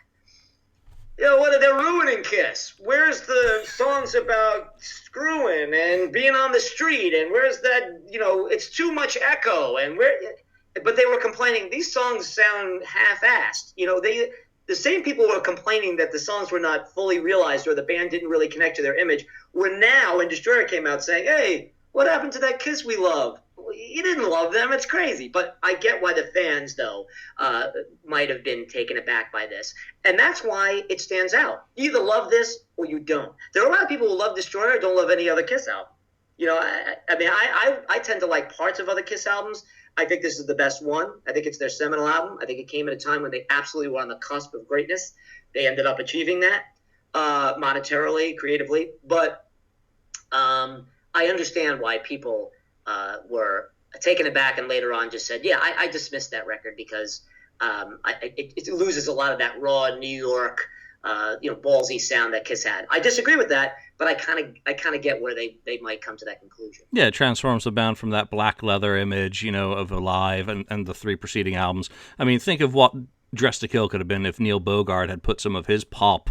Speaker 2: they're ruining Kiss. Where's the songs about screwing and being on the street, and where's that, it's too much echo, but they were complaining these songs sound half-assed. The same people were complaining that the songs were not fully realized, or the band didn't really connect to their image, were now, when Destroyer came out, saying, hey, what happened to that Kiss we love? You didn't love them. It's crazy. But I get why the fans, though, might have been taken aback by this. And that's why it stands out. You either love this or you don't. There are a lot of people who love Destroyer and don't love any other Kiss album. I tend to like parts of other Kiss albums. I think this is the best one. I think it's their seminal album. I think it came at a time when they absolutely were on the cusp of greatness. They ended up achieving that monetarily, creatively. But I understand why people were taken aback and later on just said, I dismissed that record because it loses a lot of that raw New York, ballsy sound that Kiss had. I disagree with that, but I kind of get where they might come to that conclusion.
Speaker 1: Yeah, it transforms the band from that black leather image, of Alive and the three preceding albums. I mean, think of what Dressed to Kill could have been if Neil Bogart had put some of his pop,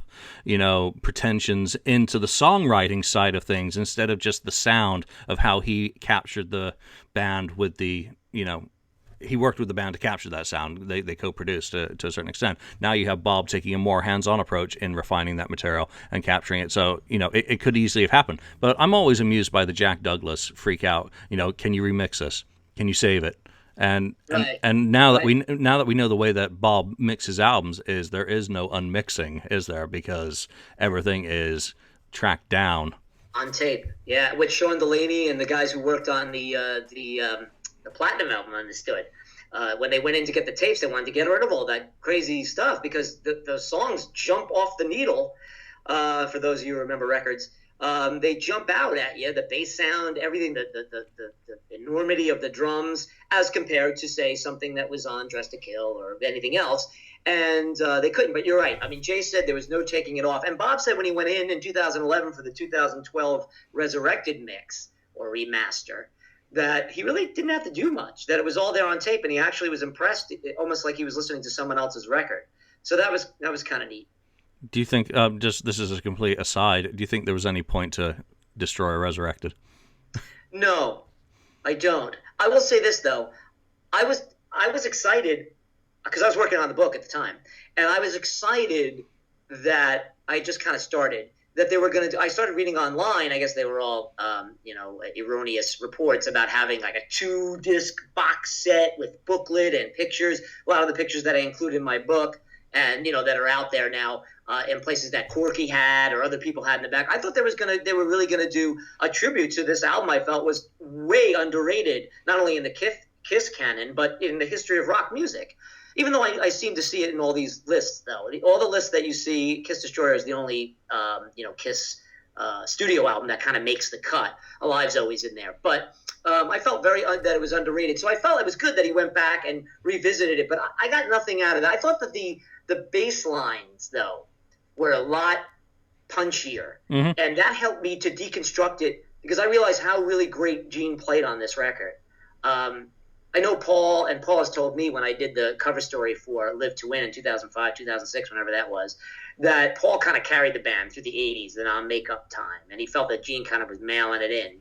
Speaker 1: pretensions into the songwriting side of things, instead of just the sound of how he captured the band with the, he worked with the band to capture that sound. They co-produced to a certain extent. Now you have Bob taking a more hands-on approach in refining that material and capturing it. So, it could easily have happened. But I'm always amused by the Jack Douglas freak out. Can you remix this? Can you save it? And now that we know the way that Bob mixes albums, there is no unmixing, is there? Because everything is tracked down
Speaker 2: on tape. Yeah, with Sean Delaney and the guys who worked on the Platinum album understood. When they went in to get the tapes, they wanted to get rid of all that crazy stuff because the songs jump off the needle. For those of you who remember records. They jump out at you, the bass sound, everything, the enormity of the drums, as compared to, say, something that was on Dressed to Kill or anything else. And they couldn't. But you're right. I mean, Jay said there was no taking it off. And Bob said when he went in 2011 for the 2012 Resurrected mix or remaster, that he really didn't have to do much, that it was all there on tape, and he actually was impressed, almost like he was listening to someone else's record. So that was kind of neat.
Speaker 1: Do you think, just this is a complete aside, do you think there was any point to Destroyer Resurrected?
Speaker 2: No, I don't. I will say this, though. I was excited because I was working on the book at the time, and I was excited that I just kind of started that they were going to. I started reading online. I guess they were all, erroneous reports about having like a 2-disc box set with booklet and pictures. A lot of the pictures that I included in my book, and that are out there now in places that Corky had or other people had in the back. I thought they were really gonna do a tribute to this album. I felt was way underrated, not only in the Kiss canon, but in the history of rock music. Even though I seem to see it in all these lists, though. All the lists that you see, Kiss Destroyer is the only, Kiss studio album that kind of makes the cut. Alive's always in there. But I felt that it was underrated. So I felt it was good that he went back and revisited it. But I got nothing out of that. I thought that the bass lines, though, were a lot punchier. Mm-hmm. And that helped me to deconstruct it because I realized how really great Gene played on this record. I know Paul has told me when I did the cover story for Live to Win in 2005, 2006, whenever that was, that Paul kind of carried the band through the 80s, the non-makeup time, and he felt that Gene kind of was mailing it in.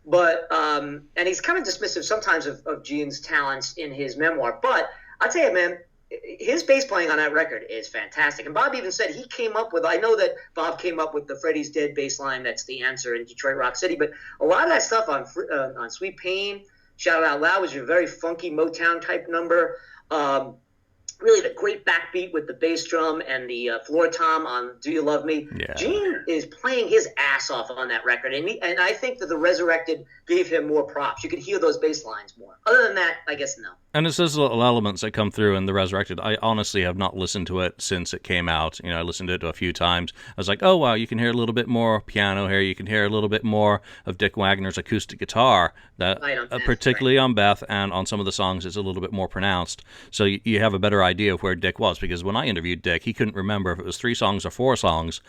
Speaker 2: But and he's kind of dismissive sometimes of Gene's talents in his memoir. But I'll tell you, man, his bass playing on that record is fantastic. And Bob even said he came up with, I know that Bob came up with the Freddie's Dead bass line, that's the answer in Detroit Rock City, but a lot of that stuff on Sweet Pain, Shout It Out Loud was a very funky Motown type number. Really the great backbeat with the bass drum and the floor tom on Do You Love Me. Yeah. Gene is playing his ass off on that record, and I think that the Resurrected gave him more props. You could hear those bass lines more. Other than that, I guess no.
Speaker 1: And it's those little elements that come through in the Resurrected. I honestly have not listened to it since it came out. I listened to it a few times. I was like, oh, wow, you can hear a little bit more piano here. You can hear a little bit more of Dick Wagner's acoustic guitar, particularly on Beth, and on some of the songs it's a little bit more pronounced. So you have a better idea of where Dick was, because when I interviewed Dick, he couldn't remember if it was 3 songs or 4 songs.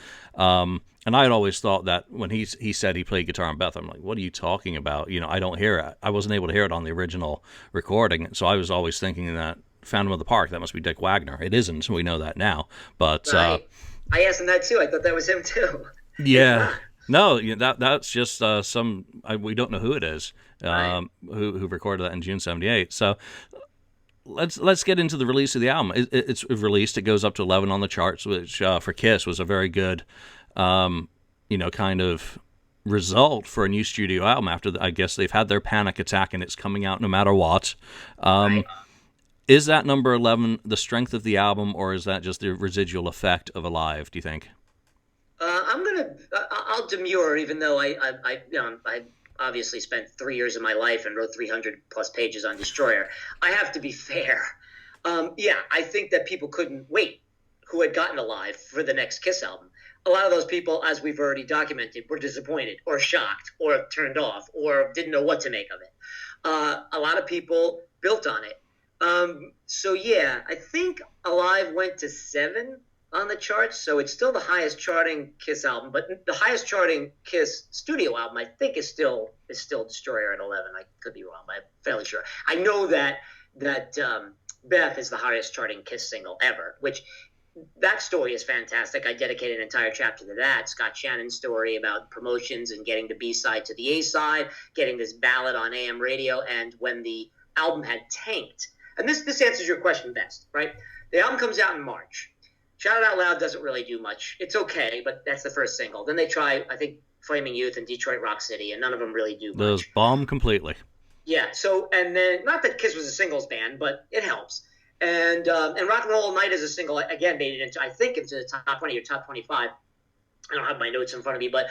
Speaker 1: And I had always thought that when he said he played guitar on Beth, I'm like, what are you talking about? I don't hear it. I wasn't able to hear it on the original recording, so I was always thinking that Phantom of the Park, that must be Dick Wagner. It isn't, we know that now. But
Speaker 2: I asked him that too. I thought that was him too.
Speaker 1: Yeah. No, that's just we don't know who it is, who recorded that in June 78. So let's get into the release of the album. It's released. It goes up to 11 on the charts, which for Kiss was a very good, kind of result for a new studio album after I guess they've had their panic attack and it's coming out no matter what. Is that number 11 the strength of the album, or is that just the residual effect of Alive, do you think?
Speaker 2: I'll demur, even though I obviously spent 3 years of my life and wrote 300 plus pages on Destroyer. I have to be fair. I think that people couldn't wait who had gotten Alive for the next Kiss album. A lot of those people, as we've already documented, were disappointed or shocked or turned off or didn't know what to make of it. A lot of people built on it. I think Alive went to 7 on the charts, so it's still the highest charting Kiss album, but the highest charting Kiss studio album, I think, is still Destroyer at 11. I could be wrong, but I'm fairly sure. I know that Beth is the highest charting Kiss single ever, which that story is fantastic. I dedicated an entire chapter to that. Scott Shannon's story about promotions and getting the B-side to the A-side, getting this ballad on AM radio, and when the album had tanked. And this answers your question best, right? The album comes out in March. Shout It Out Loud doesn't really do much. It's okay, but that's the first single. Then they try, I think, Flaming Youth and Detroit Rock City, and none of them really do much.
Speaker 1: Those bomb completely.
Speaker 2: Yeah, so, and then, not that Kiss was a singles band, but it helps. And Rock and Roll All Night as a single, again, made it into, I think, into the top 20 or top 25. I don't have my notes in front of me, but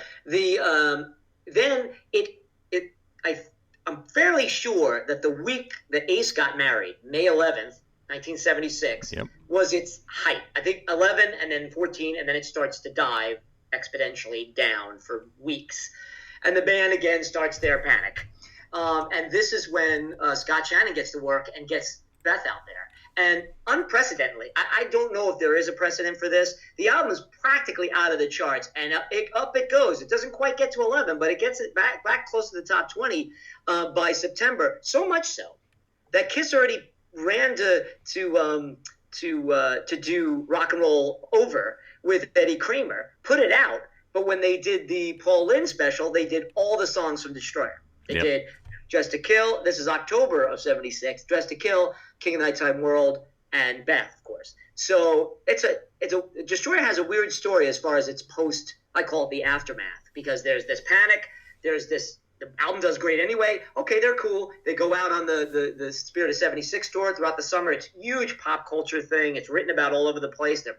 Speaker 2: I'm fairly sure that the week that Ace got married, May 11th, 1976, was its height. I think 11 and then 14, and then it starts to dive exponentially down for weeks. And the band, again, starts their panic. And this is when Scott Shannon gets to work and gets Beth out there. And unprecedentedly, I don't know if there is a precedent for this. The album is practically out of the charts, and up it goes. It doesn't quite get to 11, but it gets it back close to the top 20 by September. So much so that Kiss already ran to do Rock and Roll Over with Eddie Kramer, put it out. But when they did the Paul Lynde special, they did all the songs from Destroyer. They did Dress to Kill. This is October of 76. Dress to Kill, King of Nighttime World, and Beth, of course. So Destroyer has a weird story as far as its post. I call it the aftermath, because there's this panic. There's this. The album does great anyway. Okay, they're cool. They go out on the Spirit of 76 tour throughout the summer. It's a huge pop culture thing. It's written about all over the place. Their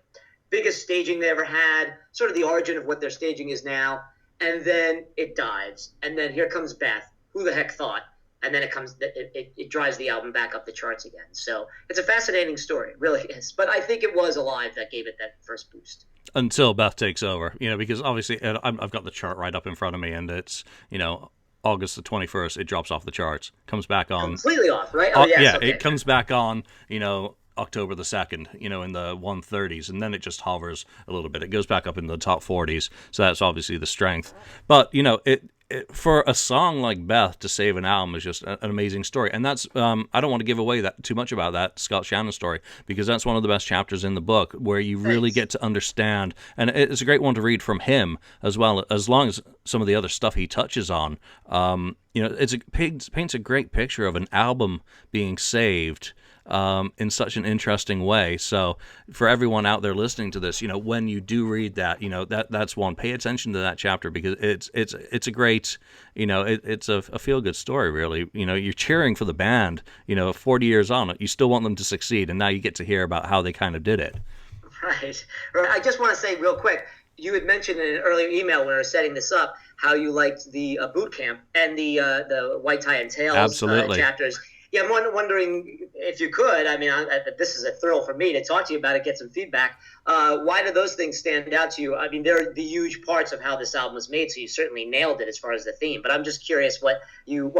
Speaker 2: biggest staging they ever had, sort of the origin of what their staging is now. And then it dives. And then here comes Beth. Who the heck thought? And then it drives the album back up the charts again. So it's a fascinating story, it really is. But I think it was Alive that gave it that first boost.
Speaker 1: Until Beth takes over, because obviously I've got the chart right up in front of me, and it's, August the 21st, it drops off the charts, comes back on.
Speaker 2: Completely off, right? Oh, yes,
Speaker 1: yeah,
Speaker 2: okay.
Speaker 1: It comes back on, October the 2nd, in the 130s, and then it just hovers a little bit. It goes back up in the top 40s, so that's obviously the strength. But, for a song like Beth to save an album is just an amazing story. And that's, I don't want to give away that too much about that Scott Shannon story, because that's one of the best chapters in the book, where you really get to understand, and it's a great one to read from him as well, as long as some of the other stuff he touches on. It paints a great picture of an album being saved in such an interesting way. So for everyone out there listening to this, when you do read that, that's one. Pay attention to that chapter, because it's a great, it's a feel-good story, really. You're cheering for the band, 40 years on, you still want them to succeed, and now you get to hear about how they kind of did it.
Speaker 2: Right. I just want to say real quick, you had mentioned in an earlier email when we were setting this up how you liked the boot camp and the White Tie and Tails chapters. Yeah, I'm wondering if you could. I mean, this is a thrill for me to talk to you about it, get some feedback. Why do those things stand out to you? I mean, they're the huge parts of how this album was made, so you certainly nailed it as far as the theme. But I'm just curious what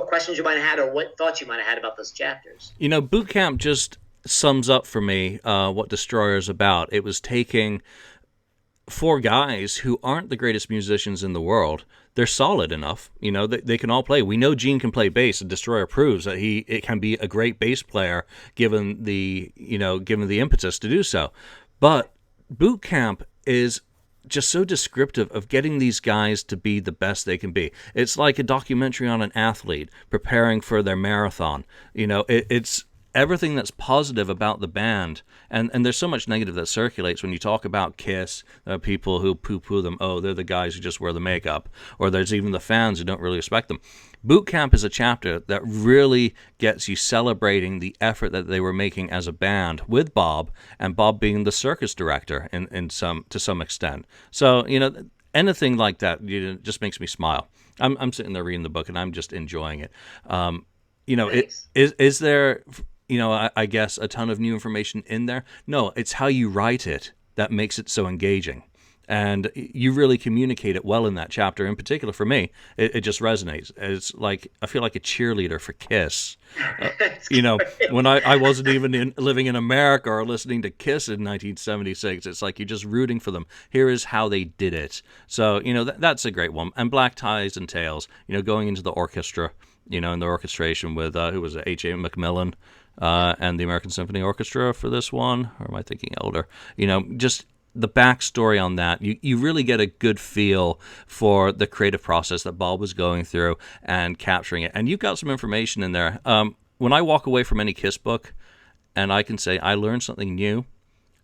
Speaker 2: questions you might have had, or what thoughts you might have had about those chapters.
Speaker 1: Boot camp just sums up for me what Destroyer is about. It was taking four guys who aren't the greatest musicians in the world. They're solid enough, they can all play. We know Gene can play bass, and Destroyer proves that it can be a great bass player given the impetus to do so. But Boot Camp is just so descriptive of getting these guys to be the best they can be. It's like a documentary on an athlete preparing for their marathon. It's everything that's positive about the band, and there's so much negative that circulates when you talk about Kiss. There are people who poo-poo them. Oh, they're the guys who just wear the makeup. Or there's even the fans who don't really respect them. Boot Camp is a chapter that really gets you celebrating the effort that they were making as a band with Bob, and Bob being the circus director to some extent. So, anything like that just makes me smile. I'm sitting there reading the book, and I'm just enjoying it. Is there... I guess a ton of new information in there. No, it's how you write it that makes it so engaging. And you really communicate it well in that chapter. In particular, for me, it just resonates. It's like, I feel like a cheerleader for Kiss. When I wasn't even living in America or listening to Kiss in 1976, it's like you're just rooting for them. Here is how they did it. So, that's a great one. And Black Ties and Tails, going into the orchestra, and the orchestration with, who was it, H.A. McMillan, and the American Symphony Orchestra for this one, or am I thinking older? Just the backstory on that, you really get a good feel for the creative process that Bob was going through and capturing it. And you've got some information in there. When I walk away from any Kiss book and I can say I learned something new,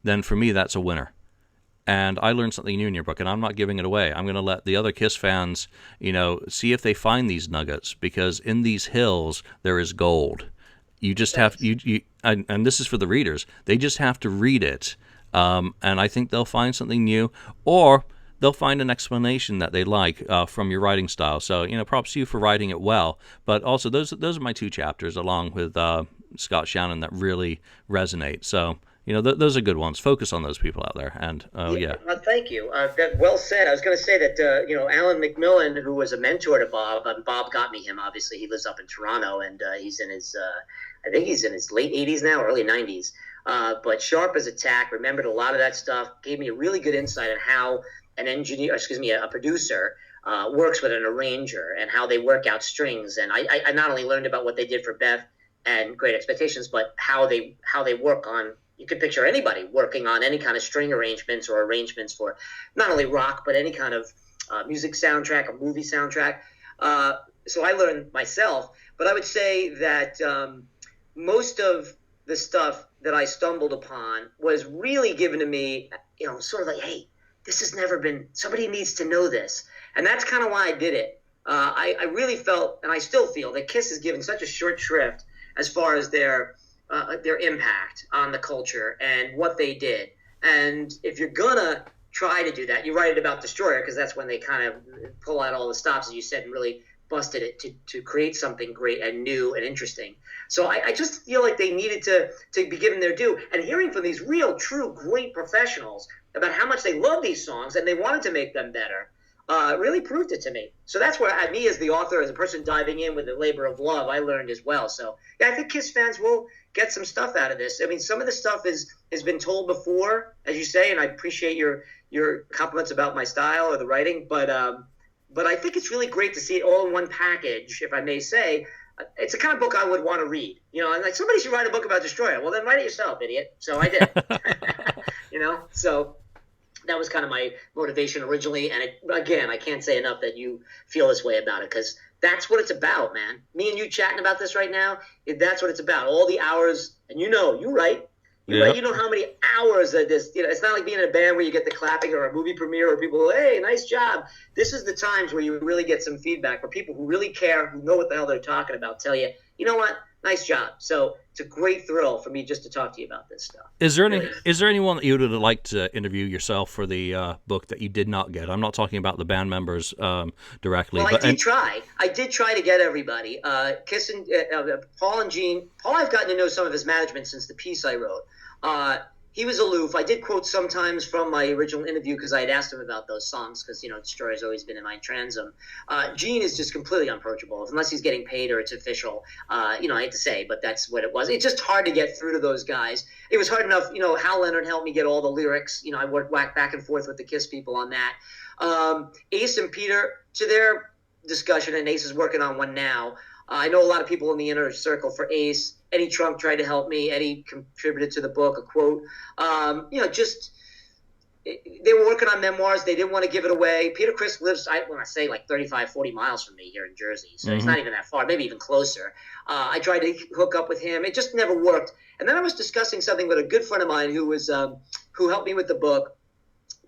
Speaker 1: then for me that's a winner. And I learned something new in your book, and I'm not giving it away. I'm going to let the other Kiss fans, see if they find these nuggets, because in these hills there is gold. You just have and this is for the readers. They just have to read it, and I think they'll find something new, or they'll find an explanation that they like from your writing style. So props to you for writing it well. But also those are my two chapters, along with Scott Shannon, that really resonate. So those are good ones. Focus on those people out there. And yeah.
Speaker 2: Thank you. Well said. I was going to say that Alan McMillan, who was a mentor to Bob, and Bob got me him. Obviously, he lives up in Toronto, and he's in his I think he's in his late 80s now, early 90s. But sharp as a tack, remembered a lot of that stuff. Gave me a really good insight on how a producer works with an arranger, and how they work out strings. And I not only learned about what they did for Beth and Great Expectations, but how they work on. You could picture anybody working on any kind of string arrangements or arrangements for not only rock, but any kind of music soundtrack or movie soundtrack. So I learned myself, but I would say that most of the stuff that I stumbled upon was really given to me, sort of like, hey, this has never been, somebody needs to know this. And that's kind of why I did it. I really felt, and I still feel, that Kiss is given such a short shrift as far as their impact on the culture and what they did. And if you're gonna try to do that, you write it about Destroyer, because that's when they kind of pull out all the stops, as you said, and really busted it to create something great and new and interesting. So I just feel like they needed to be given their due. And hearing from these real, true, great professionals about how much they love these songs and they wanted to make them better really proved it to me. So that's where, me as the author, as a person diving in with the labor of love, I learned as well. So yeah, I think Kiss fans will get some stuff out of this. I mean, some of the stuff has been told before, as you say, and I appreciate your compliments about my style or the writing, but I think it's really great to see it all in one package, if I may say. It's the kind of book I would want to read. And like, somebody should write a book about Destroyer. Well, then write it yourself, idiot. So I did. So that was kind of my motivation originally. And again, I can't say enough that you feel this way about it, because that's what it's about, man. Me and you chatting about this right now, that's what it's about. All the hours, and you write.
Speaker 1: Yeah.
Speaker 2: You know how many hours of this, it's not like being in a band where you get the clapping or a movie premiere where people go, hey, nice job. This is the times where you really get some feedback, where people who really care, who know what the hell they're talking about, tell you, you know what, nice job. So it's a great thrill for me just to talk to you about this stuff.
Speaker 1: Is there anyone that you would have liked to interview yourself for the book that you did not get? I'm not talking about the band members directly.
Speaker 2: Well, I did try. I did try to get everybody. Kiss and Paul and Gene. Paul, I've gotten to know some of his management since the piece I wrote. He was aloof. I did quote sometimes from my original interview because I had asked him about those songs, because Destroyer's always been in my transom. Gene is just completely unapproachable unless he's getting paid or it's official. I hate to say, but that's what it was. It's just hard to get through to those guys. It was hard enough. Hal Leonard helped me get all the lyrics. I would whack back and forth with the Kiss people on that. Ace and Peter, to their discussion, and Ace is working on one now. I know a lot of people in the inner circle for Ace. Eddie Trunk tried to help me. Eddie contributed to the book, a quote. They were working on memoirs. They didn't want to give it away. Peter Criss lives, when I say, like 35, 40 miles from me here in Jersey. So It's not even that far, maybe even closer. I tried to hook up with him. It just never worked. And then I was discussing something with a good friend of mine who helped me with the book,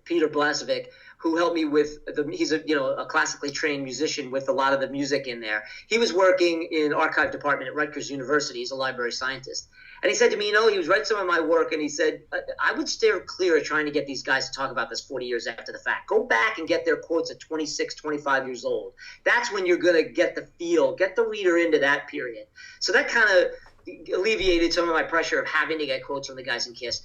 Speaker 2: Peter Blasevic, who helped me with he's a classically trained musician with a lot of the music in there. He was working in archive department at Rutgers University. He's a library scientist. And he said to me, he was writing some of my work, and he said, I would steer clear of trying to get these guys to talk about this 40 years after the fact. Go back and get their quotes at 26, 25 years old. That's when you're going to get the feel, get the reader into that period. So that kind of alleviated some of my pressure of having to get quotes from the guys in Kiss.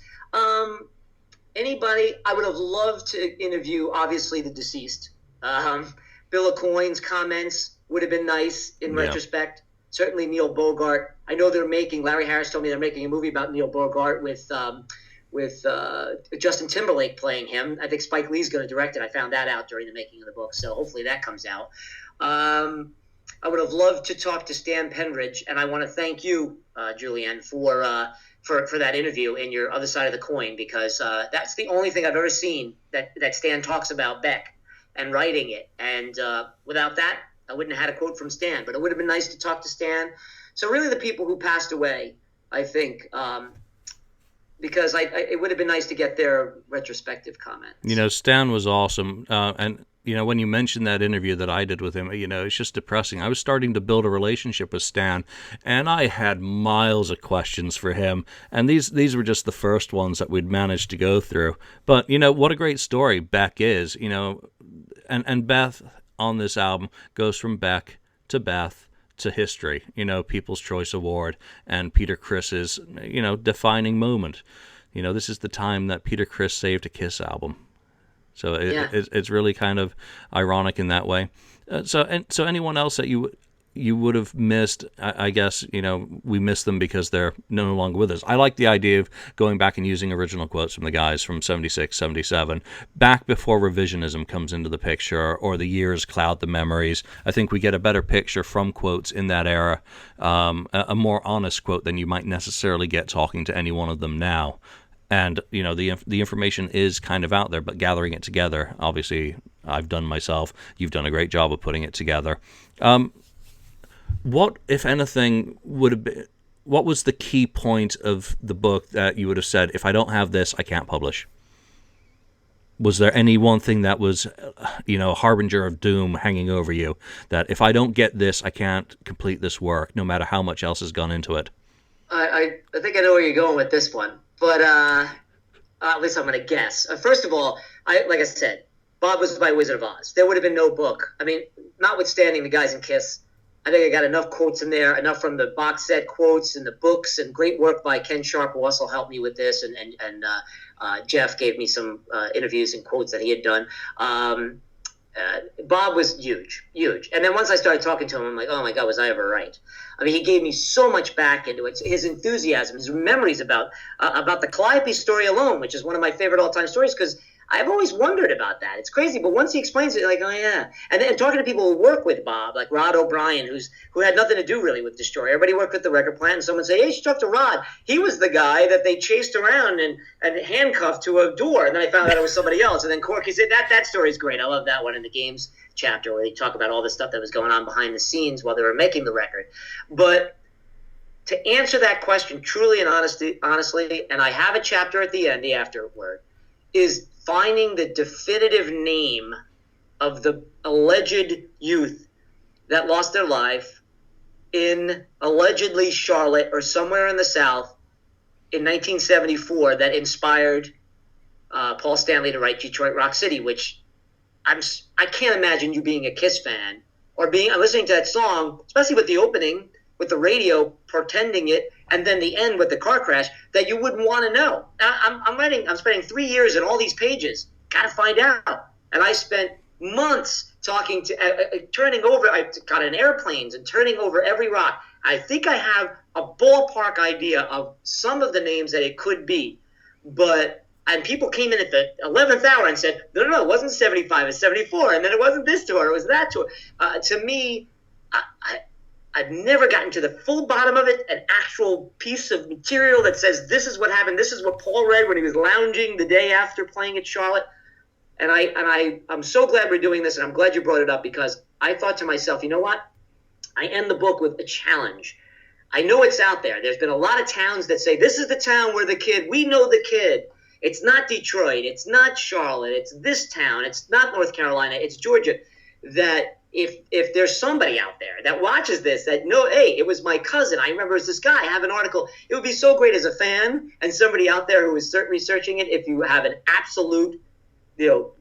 Speaker 2: Anybody, I would have loved to interview, obviously, the deceased. Bill Aucoin's comments would have been nice in retrospect. Certainly Neil Bogart. I know Larry Harris told me they're making a movie about Neil Bogart with Justin Timberlake playing him. I think Spike Lee's going to direct it. I found that out during the making of the book, so hopefully that comes out. I would have loved to talk to Stan Penridge, and I want to thank you, Julian, for that interview in your other side of the coin, because that's the only thing I've ever seen that Stan talks about Beck and writing it. And without that, I wouldn't have had a quote from Stan. But it would have been nice to talk to Stan. So really the people who passed away, I think, because it would have been nice to get their retrospective comments.
Speaker 1: Stan was awesome. And when you mentioned that interview that I did with him, it's just depressing. I was starting to build a relationship with Stan, and I had miles of questions for him. And these were just the first ones that we'd managed to go through. But, what a great story Beck is, and Beth on this album goes from Beck to Beth to history, People's Choice Award and Peter Criss's, defining moment. This is the time that Peter Criss saved a Kiss album. So it's really kind of ironic in that way. So anyone else that you would have missed, I guess, we miss them because they're no longer with us. I like the idea of going back and using original quotes from the guys from 76, 77, back before revisionism comes into the picture or the years cloud the memories. I think we get a better picture from quotes in that era, a more honest quote than you might necessarily get talking to any one of them now. And, the information is kind of out there, but gathering it together, obviously, I've done myself. You've done a great job of putting it together. What, if anything, would what was the key point of the book that you would have said, if I don't have this, I can't publish? Was there any one thing that was, a harbinger of doom hanging over you, that if I don't get this, I can't complete this work, no matter how much else has gone into it?
Speaker 2: I think I know where you're going with this one, but at least I'm going to guess. First of all, like I said, Bob was my Wizard of Oz. There would have been no book. I mean, notwithstanding the guys in Kiss, I think I got enough quotes in there, enough from the box set quotes and the books, and great work by Ken Sharp, who also helped me with this, and Jeff gave me some interviews and quotes that he had done. Bob was huge. And then once I started talking to him, I'm like, oh my God, was I ever right? I mean, he gave me so much back into it. His enthusiasm, his memories about the Calliope story alone, which is one of my favorite all-time stories, because I've always wondered about that. It's crazy, but once he explains it, like, oh yeah. And then talking to people who work with Bob, like Rod O'Brien, who had nothing to do really with Destroyer. Everybody worked with the record plant, and someone say, hey, you should talk to Rod. He was the guy that they chased around and handcuffed to a door, and then I found out it was somebody else. And then Corky said, that story's great. I love that one in the games chapter where they talk about all the stuff that was going on behind the scenes while they were making the record. But to answer that question truly and honestly, and I have a chapter at the end, the afterword, is finding the definitive name of the alleged youth that lost their life in allegedly Charlotte or somewhere in the South in 1974 that inspired Paul Stanley to write Detroit Rock City, which I can't imagine you being a Kiss fan or listening to that song, especially with the opening, with the radio pretending it, and then the end with the car crash, that you wouldn't want to know. I'm spending 3 years in all these pages. Got to find out. And I spent months talking to, turning over, I got in airplanes and turning over every rock. I think I have a ballpark idea of some of the names that it could be. And people came in at the 11th hour and said, no, it wasn't 75, it's 74. And then it wasn't this tour, it was that tour. To me, I've never gotten to the full bottom of it, an actual piece of material that says this is what happened, this is what Paul read when he was lounging the day after playing at Charlotte. And I'm so glad we're doing this, and I'm glad you brought it up, because I thought to myself, you know what? I end the book with a challenge. I know it's out there. There's been a lot of towns that say, this is the town where we know the kid. It's not Detroit. It's not Charlotte. It's this town. It's not North Carolina. It's Georgia. That if there's somebody out there that watches this, that hey, it was my cousin. I remember it was this guy. I have an article. It would be so great as a fan and somebody out there who is researching it, if you have an absolute,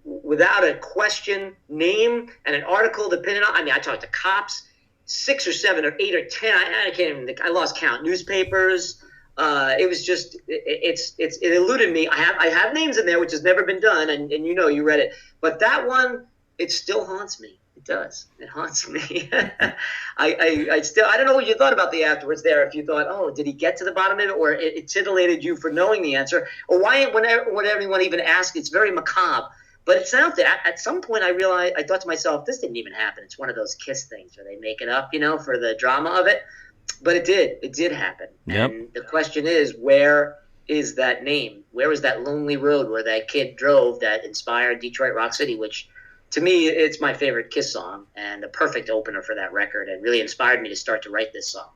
Speaker 2: without a question, name and an article depending on. I mean, I talked to cops, 6 or 7 or 8 or 10. I can't even. I lost count. Newspapers. It was just. It eluded me. I have names in there, which has never been done, and you read it, but that one, it still haunts me. It does. It haunts me. I don't know what you thought about the afterwards there. If you thought, oh, did he get to the bottom of it, or it titillated you for knowing the answer, or why? Whenever anyone even asks, it's very macabre. But it's out there. At some point, I thought to myself, this didn't even happen. It's one of those Kiss things where they make it up, for the drama of it. But it did. It did happen. Yep. And the question is, where is that name? Where is that lonely road where that kid drove that inspired Detroit Rock City, which, to me, it's my favorite Kiss song and the perfect opener for that record, and really inspired me to start to write this song,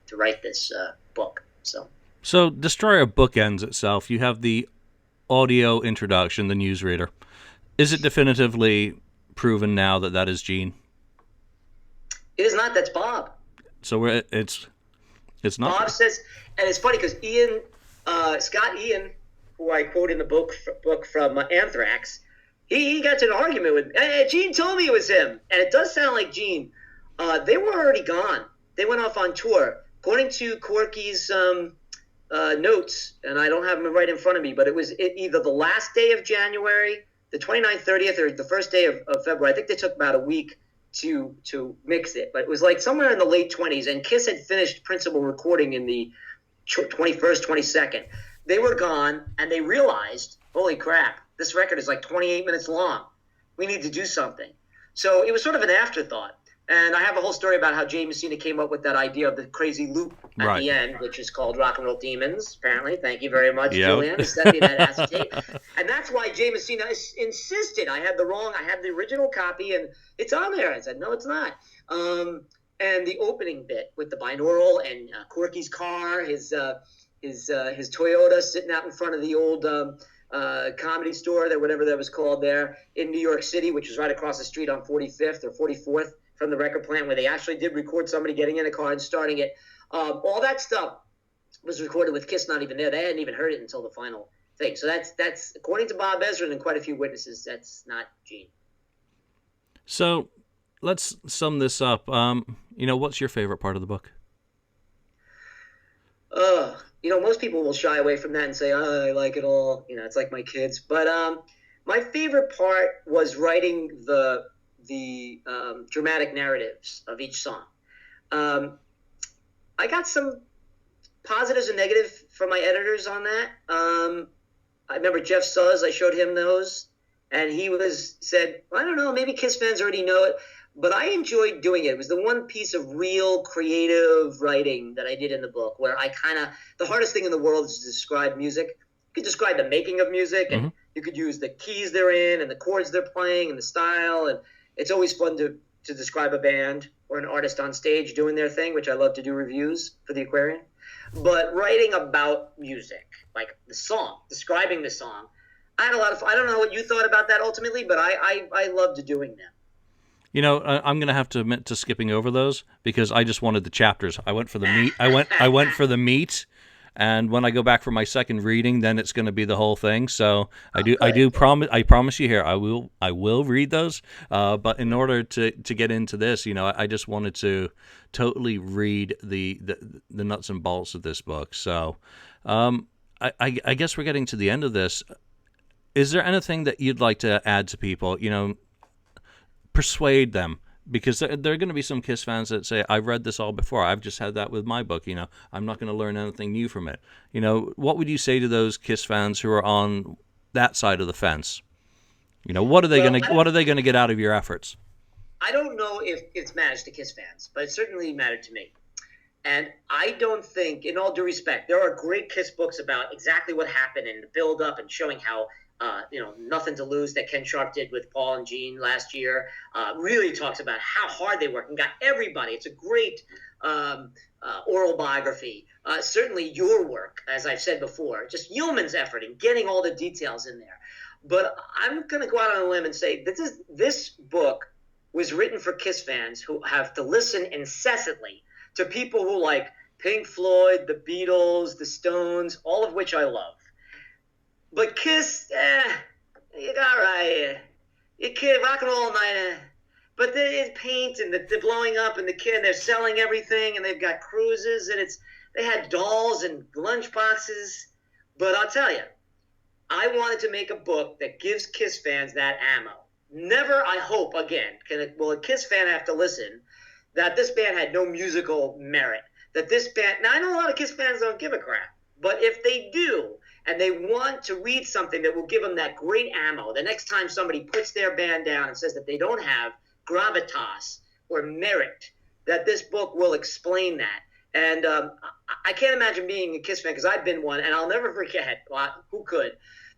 Speaker 2: to write this book. So
Speaker 1: Destroyer bookends itself. You have the audio introduction, the newsreader. Is it definitively proven now that is Gene?
Speaker 2: It is not. That's Bob.
Speaker 1: So it's not.
Speaker 2: Bob says, and it's funny because Scott Ian, who I quote in the book from Anthrax, he got to an argument with Gene. Told me it was him, and it does sound like Gene. They were already gone. They went off on tour, according to Corky's notes, and I don't have them right in front of me, but it was either the last day of January, the 29th, 30th, or the first day of February. I think they took about a week to mix it, but it was like somewhere in the late 20s, and Kiss had finished principal recording in the 21st, 22nd. They were gone, and they realized, holy crap, this record is like 28 minutes long. We need to do something. So it was sort of an afterthought. And I have a whole story about how Jay Messina came up with that idea of the crazy loop at the end, which is called Rock and Roll Demons, apparently. Thank you very much, Julian. He sent me that acetate. And that's why Jay Messina insisted I had the original copy, and it's on there. I said, no, it's not. And the opening bit with the binaural and Corky's car, his Toyota sitting out in front of the old Comedy Store, that whatever that was called there in New York City, which was right across the street on 45th or 44th from the record plant, where they actually did record somebody getting in a car and starting it. All that stuff was recorded with Kiss not even there. They hadn't even heard it until the final thing. So that's according to Bob Ezrin and quite a few witnesses, that's not Gene.
Speaker 1: So let's sum this up. What's your favorite part of the book?
Speaker 2: Most people will shy away from that and say, "Oh, I like it all." It's like my kids. But my favorite part was writing the dramatic narratives of each song. I got some positives and negatives from my editors on that. I remember Jeff Suzz, I showed him those, and he said, I don't know, maybe Kiss fans already know it, but I enjoyed doing it. It was the one piece of real creative writing that I did in the book, where the hardest thing in the world is to describe music. You could describe the making of music, and you could use the keys they're in and the chords they're playing and the style, and it's always fun to describe a band or an artist on stage doing their thing, which I love to do reviews for the Aquarian. But writing about music, like the song, describing the song, I had a lot of fun. I don't know what you thought about that ultimately, but I loved doing them.
Speaker 1: I'm going to have to admit to skipping over those because I just wanted the chapters. I went for the meat. I went for the meat, and when I go back for my second reading, then it's going to be the whole thing. So I promise you here, I will read those. But in order to get into this, I just wanted to totally read the nuts and bolts of this book. So I guess we're getting to the end of this. Is there anything that you'd like to add to people? Persuade them, because there are going to be some Kiss fans that say, I've read this all before. I've just had that with my book. I'm not going to learn anything new from it. What would you say to those Kiss fans who are on that side of the fence? What are they going to get out of your efforts?
Speaker 2: I don't know if it's mattered to Kiss fans, but it certainly mattered to me. And I don't think, in all due respect, there are great Kiss books about exactly what happened and the build up and showing how Nothing to Lose that Ken Sharp did with Paul and Gene last year really talks about how hard they worked and got everybody. It's a great oral biography. Certainly your work, as I've said before, just yeoman's effort in getting all the details in there. But I'm going to go out on a limb and say this book was written for Kiss fans who have to listen incessantly to people who like Pink Floyd, the Beatles, the Stones, all of which I love. But Kiss, you got right. You kid, rock and roll all night. But it's paint and the blowing up and they're selling everything and they've got cruises and they had dolls and lunch boxes. But I'll tell you, I wanted to make a book that gives Kiss fans that ammo. Never, I hope, again, will a Kiss fan have to listen that this band had no musical merit. That this band, now I know a lot of Kiss fans don't give a crap, but if they do, and they want to read something that will give them that great ammo, the next time somebody puts their band down and says that they don't have gravitas or merit, that this book will explain that. And I can't imagine being a Kiss fan, because I've been one, and I'll never forget, who could?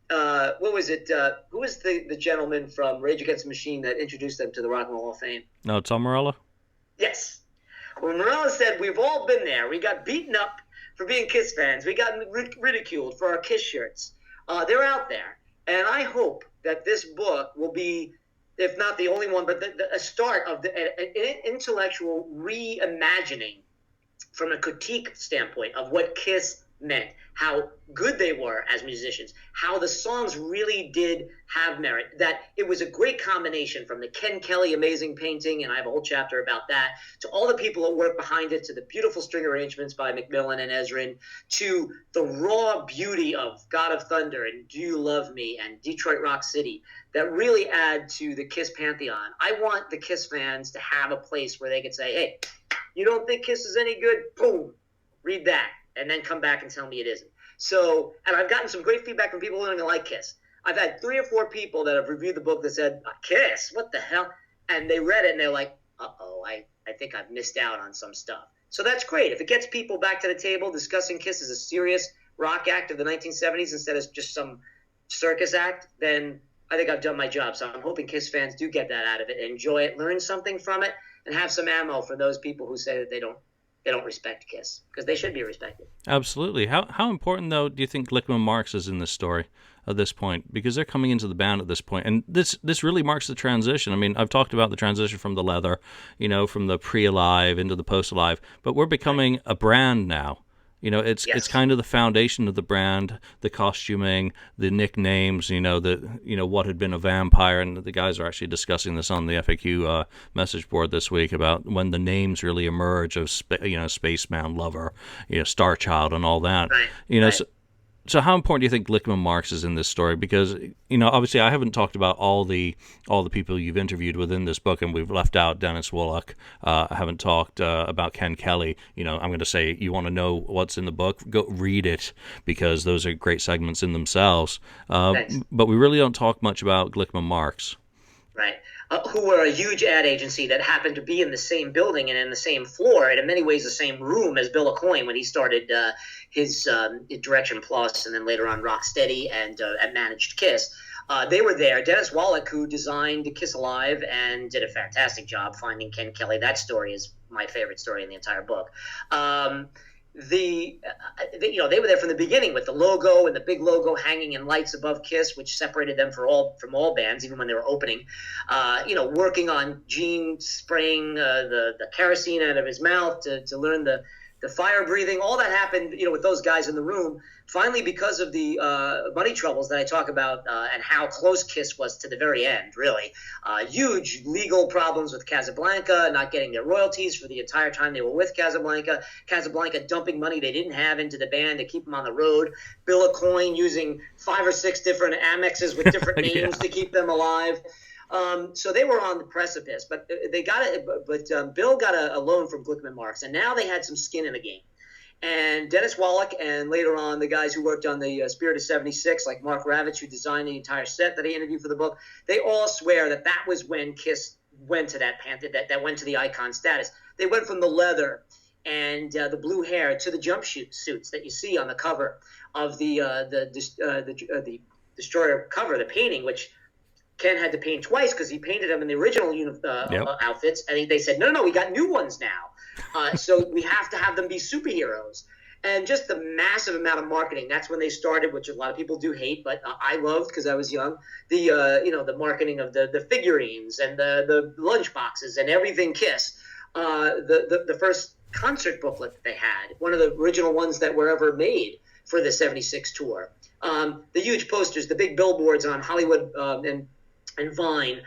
Speaker 2: What was it? Who was the gentleman from Rage Against the Machine that introduced them to the Rock and Roll Hall of Fame?
Speaker 1: No, Tom Morello?
Speaker 2: Yes. When Morello said, we've all been there. We got beaten up for being Kiss fans. We got ridiculed for our Kiss shirts. They're out there. And I hope that this book will be, if not the only one, but a start of an intellectual reimagining from a critique standpoint of what Kiss meant, how good they were as musicians, how the songs really did have merit, that it was a great combination from the Ken Kelly amazing painting, and I have a whole chapter about that, to all the people that worked behind it, to the beautiful string arrangements by McMillan and Ezrin, to the raw beauty of God of Thunder and Do You Love Me and Detroit Rock City that really add to the Kiss pantheon. I want the Kiss fans to have a place where they could say, hey, you don't think Kiss is any good? Boom, read that. And then come back and tell me it isn't. So, and I've gotten some great feedback from people who don't even like Kiss. I've had 3 or 4 people that have reviewed the book that said, Kiss, what the hell? And they read it and they're like, uh-oh, I think I've missed out on some stuff. So that's great. If it gets people back to the table discussing Kiss as a serious rock act of the 1970s instead of just some circus act, then I think I've done my job. So I'm hoping Kiss fans do get that out of it, enjoy it, learn something from it, and have some ammo for those people who say that they don't respect Kiss, because they should be respected.
Speaker 1: Absolutely. How important, though, do you think Glickman Marx is in this story at this point? Because they're coming into the band at this point, and this really marks the transition. I mean, I've talked about the transition from the leather, from the pre-Alive into the post-Alive, but we're becoming a brand now. It's kind of the foundation of the brand, the costuming, the nicknames. What had been a vampire, and the guys are actually discussing this on the FAQ message board this week about when the names really emerge of Spaceman, Lover, Star Child, and all that.
Speaker 2: Right.
Speaker 1: So how important do you think Glickman Marx is in this story? Because, obviously I haven't talked about all the people you've interviewed within this book, and we've left out Dennis Woloch. I haven't talked about Ken Kelly. I'm going to say, you want to know what's in the book, go read it, because those are great segments in themselves. But we really don't talk much about Glickman Marx.
Speaker 2: Right. Who were a huge ad agency that happened to be in the same building and in the same floor, and in many ways the same room as Bill Aucoin when he started his Direction Plus, and then later on Rocksteady and managed Kiss. They were there. Dennis Woloch, who designed Kiss Alive and did a fantastic job finding Ken Kelly. That story is my favorite story in the entire book. They were there from the beginning with the logo and the big logo hanging in lights above Kiss, which separated them from all bands, even when they were opening. Working on Gene spraying the kerosene out of his mouth to learn the fire breathing. All that happened, with those guys in the room. Finally, because of the money troubles that I talk about and how close Kiss was to the very end, really. Huge legal problems with Casablanca, not getting their royalties for the entire time they were with Casablanca. Casablanca dumping money they didn't have into the band to keep them on the road. Bill Aucoin using 5 or 6 different Amexes with different names to keep them alive. So they were on the precipice, but they got it. But Bill got a loan from Glickman Marx, and now they had some skin in the game. And Dennis Woloch, and later on the guys who worked on the Spirit of '76, like Mark Ravitch, who designed the entire set that I interviewed for the book, they all swear that was when Kiss went to that that went to the icon status. They went from the leather and the blue hair to the jumpsuits that you see on the cover of the Destroyer cover, the painting, which Ken had to paint twice because he painted them in the original outfits, and they said, no, we got new ones now. So we have to have them be superheroes. And just the massive amount of marketing. That's when they started, which a lot of people do hate, but I loved because I was young. The marketing of the figurines and the lunch boxes and everything Kiss. The first concert booklet that they had, one of the original ones that were ever made for the '76 tour. The huge posters, the big billboards on Hollywood and Vine,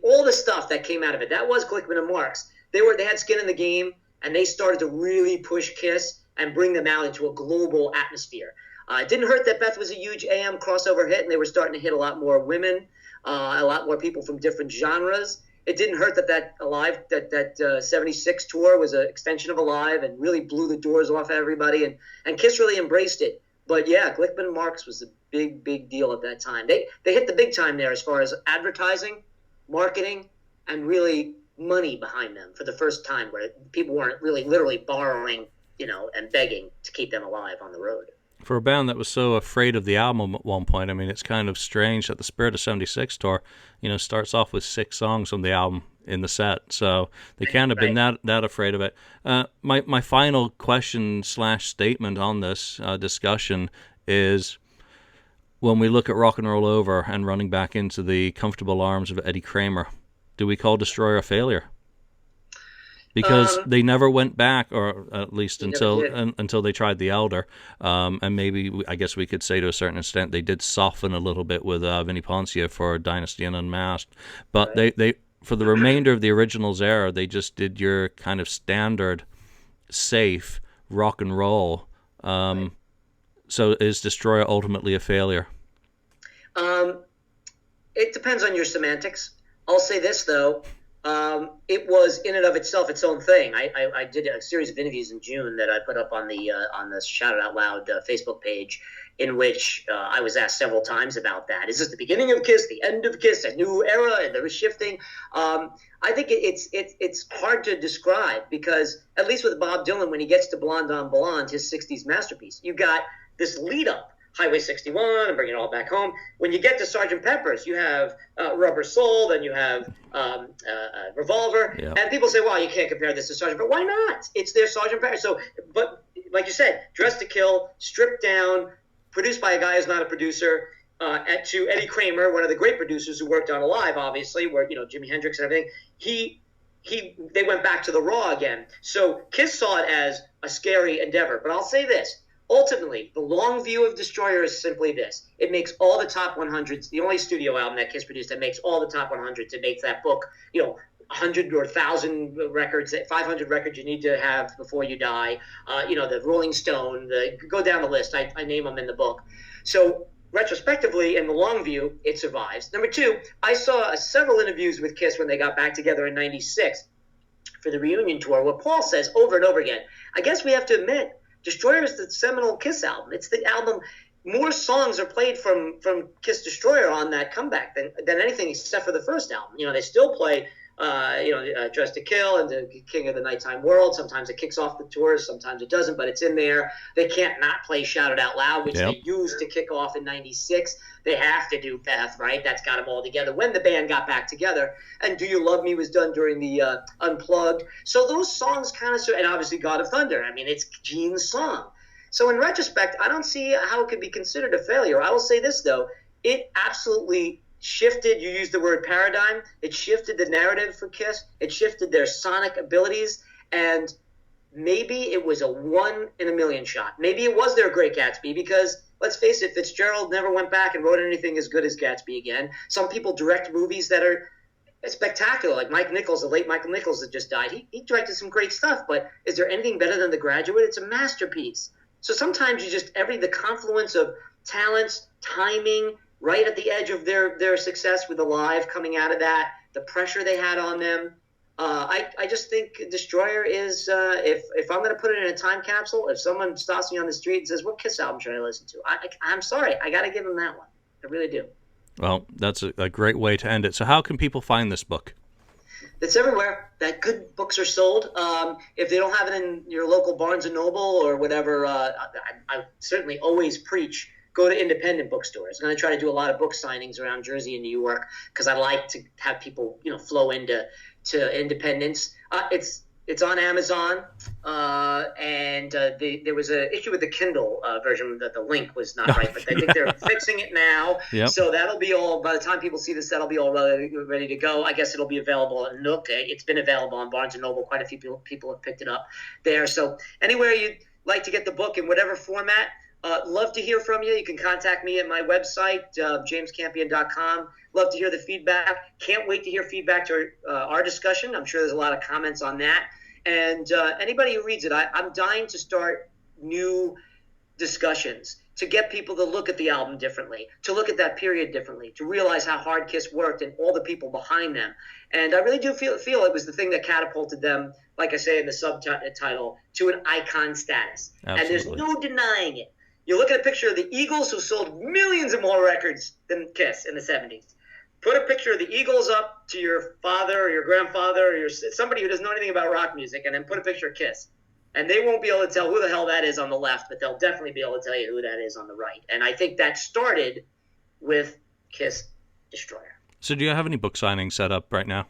Speaker 2: all the stuff that came out of it. That was Glickman and Marx. They had skin in the game, and they started to really push Kiss and bring them out into a global atmosphere. It didn't hurt that Beth was a huge AM crossover hit, and they were starting to hit a lot more women, a lot more people from different genres. It didn't hurt that Alive, that '76 tour was an extension of Alive and really blew the doors off everybody, and Kiss really embraced it. But yeah, Glickman and Marx was a big, big deal at that time. They hit the big time there as far as advertising, marketing, and really money behind them for the first time, where people weren't really literally borrowing, and begging to keep them alive on the road.
Speaker 1: For a band that was so afraid of the album at one point, I mean, it's kind of strange that the Spirit of '76 tour, starts off with 6 songs from the album in the set. So they can't have been that afraid of it. My final question / statement on this discussion is, when we look at Rock and Roll Over and running back into the comfortable arms of Eddie Kramer, do we call Destroyer a failure? Because they never went back, or at least until they tried The Elder, and maybe I guess we could say to a certain extent they did soften a little bit with Vinnie Poncia for Dynasty and Unmasked, but they for the remainder of the originals era, they just did your kind of standard, safe rock and roll. So is Destroyer ultimately a failure?
Speaker 2: It depends on your semantics. I'll say this, though. It was in and of itself its own thing. I did a series of interviews in June that I put up on the Shout It Out Loud Facebook page, in which I was asked several times about that. Is this the beginning of Kiss, the end of Kiss, a new era, and there was shifting? I think it's hard to describe, because at least with Bob Dylan, when he gets to Blonde on Blonde, his '60s masterpiece, you got this lead up Highway 61 and Bring It All Back Home. When you get to Sgt. Pepper's, you have Rubber Soul, then you have Revolver,
Speaker 1: Yep.
Speaker 2: and people say, "Well, you can't compare this to Sgt. Pepper." Why not? It's their Sgt. Pepper. So, but like you said, Dressed to Kill, stripped down, produced by a guy who's not a producer. To Eddie Kramer, one of the great producers who worked on Alive, obviously, where Jimi Hendrix and everything. They went back to the raw again. So Kiss saw it as a scary endeavor. But I'll say this. Ultimately, the long view of Destroyer is simply this. It makes all the top 100s, the only studio album that Kiss produced that makes all the top 100s. It makes that book, 100 or 1,000 records, 500 records you need to have before you die. The Rolling Stone, go down the list. I name them in the book. So retrospectively, in the long view, it survives. Number two, I saw several interviews with Kiss when they got back together in '96 for the reunion tour, where Paul says over and over again, I guess we have to admit, Destroyer is the seminal Kiss album. It's the album, more songs are played from Kiss Destroyer on that comeback than anything except for the first album. They still play Dressed to Kill and the King of the Nighttime World. Sometimes it kicks off the tours, sometimes it doesn't, but it's in there. They can't not play Shout It Out Loud, which they used to kick off in '96. They have to do Beth, right? That's got them all together when the band got back together. And Do You Love Me was done during the Unplugged. So those songs kind of, and obviously God of Thunder. I mean, it's Gene's song. So in retrospect, I don't see how it could be considered a failure. I will say this, though. It absolutely shifted, you used the word paradigm, it shifted the narrative for Kiss, it shifted their sonic abilities, and maybe it was a 1 in a million shot. Maybe it was their Great Gatsby, because, let's face it, Fitzgerald never went back and wrote anything as good as Gatsby again. Some people direct movies that are spectacular, like Mike Nichols, the late Michael Nichols that just died. He directed some great stuff, but is there anything better than The Graduate? It's a masterpiece. So sometimes the confluence of talents, timing, right at the edge of their success with Alive coming out of that, the pressure they had on them. I just think Destroyer is, if I'm going to put it in a time capsule, if someone stops me on the street and says, what Kiss album should I listen to? I'm sorry. I got to give them that one. I really do.
Speaker 1: Well, that's a great way to end it. So how can people find this book?
Speaker 2: It's everywhere that good books are sold. If they don't have it in your local Barnes & Noble or whatever, I certainly always preach go to independent bookstores. I'm going to try to do a lot of book signings around Jersey and New York because I like to have people, flow into independents. It's on Amazon, and there was an issue with the Kindle version that the link was not right, but I think they're fixing it now.
Speaker 1: Yep.
Speaker 2: So that'll be all, by the time people see this, that'll be all ready to go. I guess it'll be available at Nook. It's been available on Barnes & Noble. Quite a few people have picked it up there. So anywhere you'd like to get the book in whatever format, love to hear from you. You can contact me at my website, jamescampion.com. Love to hear the feedback. Can't wait to hear feedback to our discussion. I'm sure there's a lot of comments on that. And anybody who reads it, I'm dying to start new discussions, to get people to look at the album differently, to look at that period differently, to realize how hard Kiss worked and all the people behind them. And I really do feel it was the thing that catapulted them, like I say in the subtitle, to an icon status.
Speaker 1: Absolutely.
Speaker 2: And there's no denying it. You look at a picture of the Eagles, who sold millions of more records than Kiss in the 70s. Put a picture of the Eagles up to your father or your grandfather or somebody who doesn't know anything about rock music, and then put a picture of Kiss. And they won't be able to tell who the hell that is on the left, but they'll definitely be able to tell you who that is on the right. And I think that started with Kiss Destroyer.
Speaker 1: So do you have any book signings set up right now?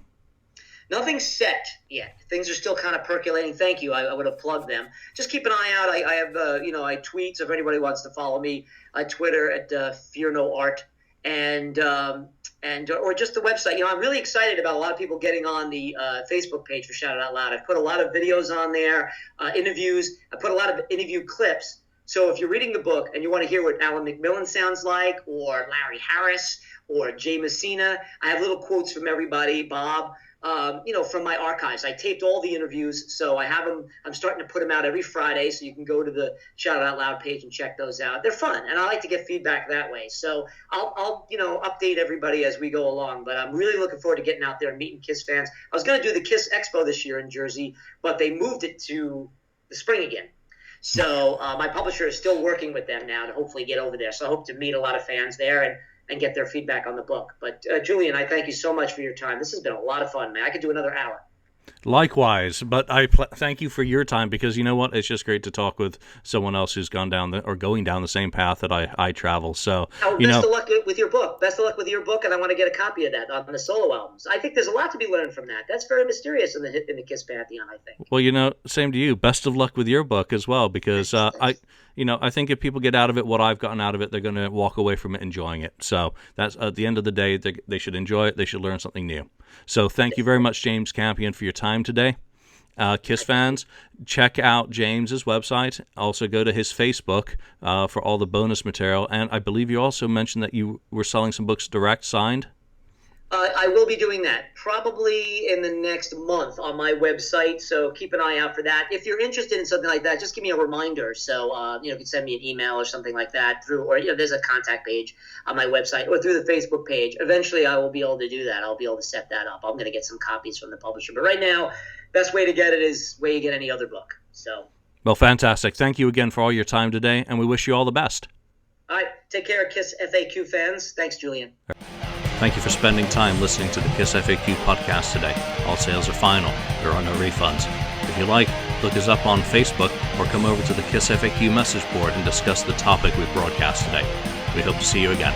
Speaker 2: Nothing's set yet. Things are still kind of percolating. Thank you. I would have plugged them. Just keep an eye out. I have, I tweet. So if anybody wants to follow me, Twitter at Fear No Art, and or just the website. I'm really excited about a lot of people getting on the Facebook page for Shout It Out Loud. I've put a lot of videos on there, interviews. I put a lot of interview clips. So if you're reading the book and you want to hear what Alan McMillan sounds like, or Larry Harris, or Jay Messina, I have little quotes from everybody, Bob. From my archives. I taped all the interviews, so I have them. I'm starting to put them out every Friday, so you can go to the Shout It Out Loud page and check those out. They're fun, and I like to get feedback that way. So I'll update everybody as we go along. But I'm really looking forward to getting out there and meeting Kiss fans. I was going to do the Kiss Expo this year in Jersey, but they moved it to the spring again. So my publisher is still working with them now to hopefully get over there. So I hope to meet a lot of fans there and get their feedback on the book. But Julian, I thank you so much for your time. This has been a lot of fun, man. I could do another hour.
Speaker 1: Likewise, but thank you for your time, because you know what? It's just great to talk with someone else who's going down the same path that I travel. So,
Speaker 2: best of luck with your book. Best of luck with your book, and I want to get a copy of that on the solo albums. I think there's a lot to be learned from that. That's very mysterious in the Kiss pantheon, I think.
Speaker 1: Well, same to you. Best of luck with your book as well, because I think if people get out of it what I've gotten out of it, they're going to walk away from it enjoying it. So that's at the end of the day, they should enjoy it. They should learn something new. So thank you very much, James Campion, for your time today. Kiss fans, check out James's website. Also go to his Facebook for all the bonus material. And I believe you also mentioned that you were selling some books direct signed.
Speaker 2: I will be doing that probably in the next month on my website, so keep an eye out for that. If you're interested in something like that, just give me a reminder. So, you can send me an email or something like that or there's a contact page on my website or through the Facebook page. Eventually, I will be able to do that. I'll be able to set that up. I'm going to get some copies from the publisher. But right now, best way to get it is where you get any other book. So.
Speaker 1: Well, fantastic. Thank you again for all your time today, and we wish you all the best.
Speaker 2: All right. Take care, KissFAQ fans. Thanks, Julian.
Speaker 1: Thank you for spending time listening to the KissFAQ podcast today. All sales are final. There are no refunds. If you like, look us up on Facebook or come over to the KissFAQ message board and discuss the topic we broadcast today. We hope to see you again.